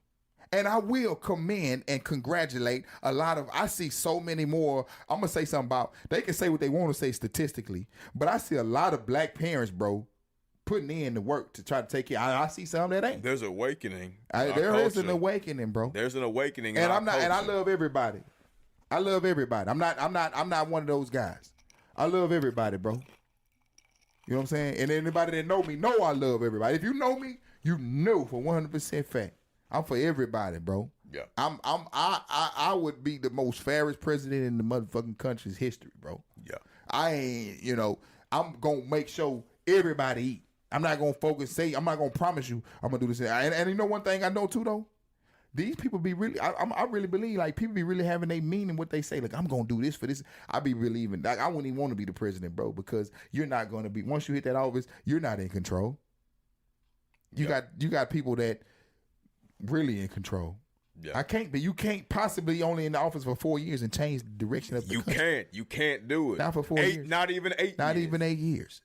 And I will commend and congratulate I see so many more, I'm going to say something about, they can say what they want to say statistically, but I see a lot of black parents, bro, putting in the work to try to take care. I see some that ain't. There's awakening. There is an awakening, bro. There's an awakening. And I love everybody. I love everybody. I'm not one of those guys. I love everybody, bro. You know what I'm saying? And anybody that know me know I love everybody. If you know me, you know for 100% fact. I'm for everybody, bro. Yeah. I would be the most fairest president in the motherfucking country's history, bro. Yeah. I ain't, I'm gonna make sure everybody eat. I'm not gonna I'm not gonna promise you I'm gonna do this. And you know one thing I know too though? These people be really, I really believe, like, people be really having their meaning what they say. Like, I'm going to do this for this. I be believing. Like, I wouldn't even want to be the president, bro, because you're not going to be, once you hit that office, you're not in control. You got people that really in control. Yeah. You can't possibly only in the office for 4 years and change the direction of the country. You can't do it. Not for 4 years. Not even 8 years. Not even 8 years.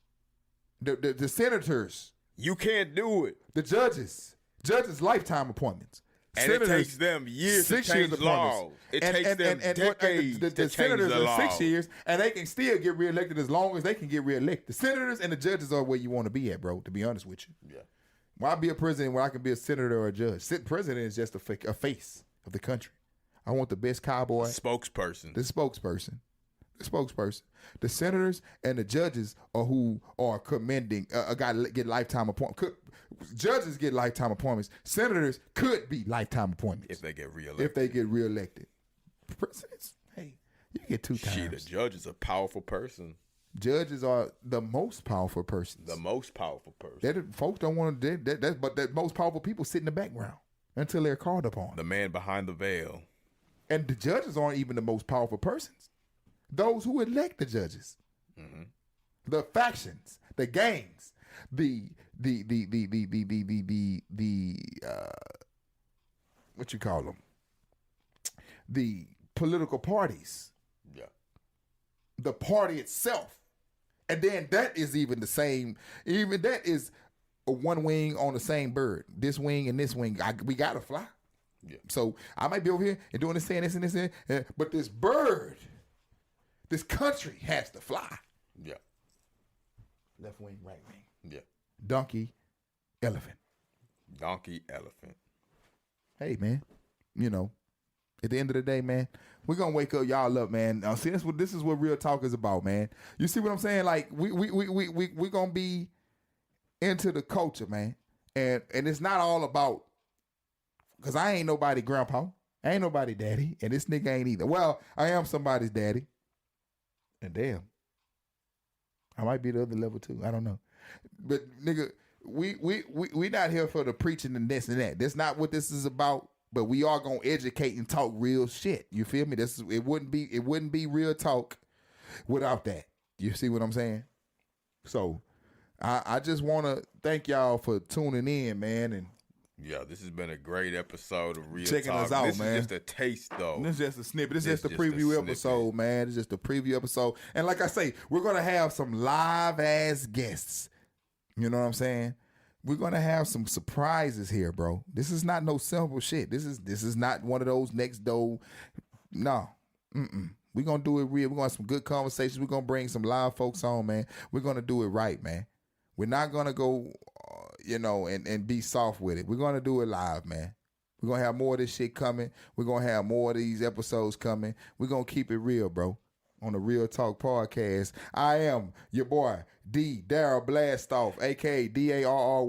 The senators. You can't do it. The judges lifetime appointments. And senators, it takes them years to change laws. It takes them decades to change senators the law. 6 years, and they can still get reelected as long as they can get reelected. The senators and the judges are where you want to be at, bro, to be honest with you. Yeah. Why be a president when I can be a senator or a judge? President is just a face of the country. I want the best cowboy. Spokesperson. The spokesperson. The senators and the judges are who are commending a guy get lifetime appointments. Judges get lifetime appointments. Senators could be lifetime appointments if they get reelected. Presidents, hey, you get 2 times. Shit, a judge is a powerful person. Judges are the most powerful persons. The most powerful person. Folks don't want to do that, but the most powerful people sit in the background until they're called upon. The man behind the veil. And the judges aren't even the most powerful persons. Those who elect the judges, the factions, the gangs, the what you call them, the political parties, the party itself, and then that is even the same. Even that is a one wing on the same bird. This wing and this wing, we gotta fly. Yeah. So I might be over here and doing this and this and this, but this bird. This country has to fly. Yeah. Left wing, right wing. Yeah. Donkey, elephant. Hey, man. At the end of the day, man, we're going to wake up y'all up, man. See, this is what real talk is about, man. You see what I'm saying? Like, we going to be into the culture, man. And it's not all about, because I ain't nobody grandpa. I ain't nobody daddy. And this nigga ain't either. Well, I am somebody's daddy. And damn, I might be the other level too. I don't know, but nigga, we not here for the preaching and this and that. That's not what this is about. But we are gonna educate and talk real shit. You feel me? It wouldn't be real talk without that. You see what I'm saying? So, I just want to thank y'all for tuning in, man, and. Yeah, this has been a great episode of Real Checking Talk. us out, this man. Is just a taste, though. This is just a snippet. This is just a preview episode, man. It's just a preview episode. And like I say, we're going to have some live-ass guests. You know what I'm saying? We're going to have some surprises here, bro. This is not no simple shit. This is not one of those next door. No. We're going to do it real. We're going to have some good conversations. We're going to bring some live folks on, man. We're going to do it right, man. We're not going to go... and be soft with it. We're going to do it live, man. We're going to have more of this shit coming. We're going to have more of these episodes coming. We're going to keep it real, bro. on the Ryl Talk Podcast. I am your boy, D. Darryl Blastoff, a.k.a. Darryl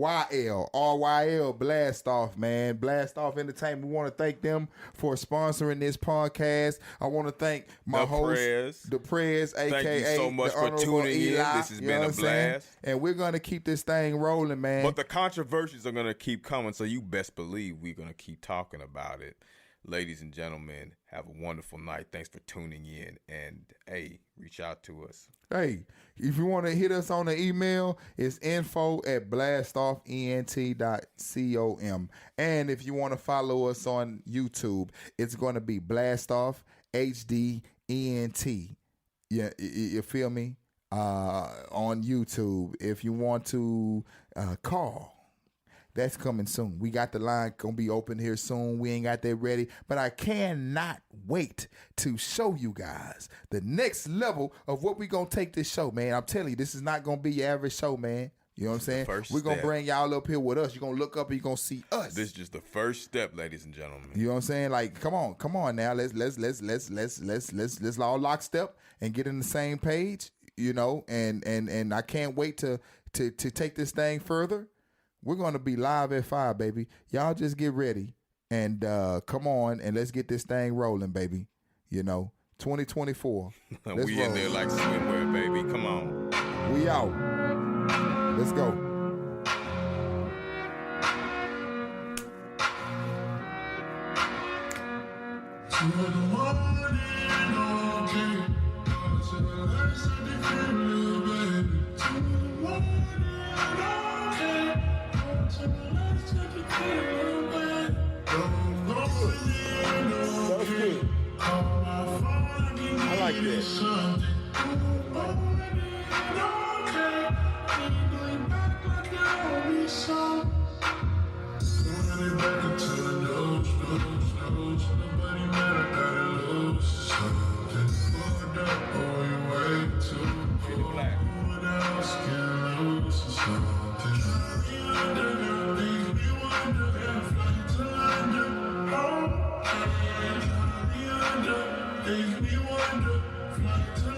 Blastoff, man. Blastoff Entertainment. We want to thank them for sponsoring this podcast. I want to thank my host, the Prez, a.k.a. Thank you so much for tuning in. This has been a blast. And we're going to keep this thing rolling, man. But the controversies are going to keep coming, so you best believe we're going to keep talking about it. Ladies and gentlemen, have a wonderful night. Thanks for tuning in. And, hey, reach out to us. Hey, if you want to hit us on the email, it's info@blastoffent.com. And if you want to follow us on YouTube, it's going to be Blastoff HDENT. Yeah, you feel me? On YouTube. If you want to call, that's coming soon. We got the line going to be open here soon. We ain't got that ready. But I cannot wait to show you guys the next level of what we going to take this show, man. I'm telling you, this is not going to be your average show, man. You know what I'm saying? We're going to bring y'all up here with us. You're going to look up and you're going to see us. This is just the first step, ladies and gentlemen. You know what I'm saying? Like, come on now. Let's all lockstep and get in the same page, you know, and I can't wait to take this thing further. We're going to be live at 5, baby. Y'all just get ready and come on and let's get this thing rolling, baby. You know, 2024. We in there like swimwear, baby. Come on. We out. Let's go. I like this. Make me wonder, fly to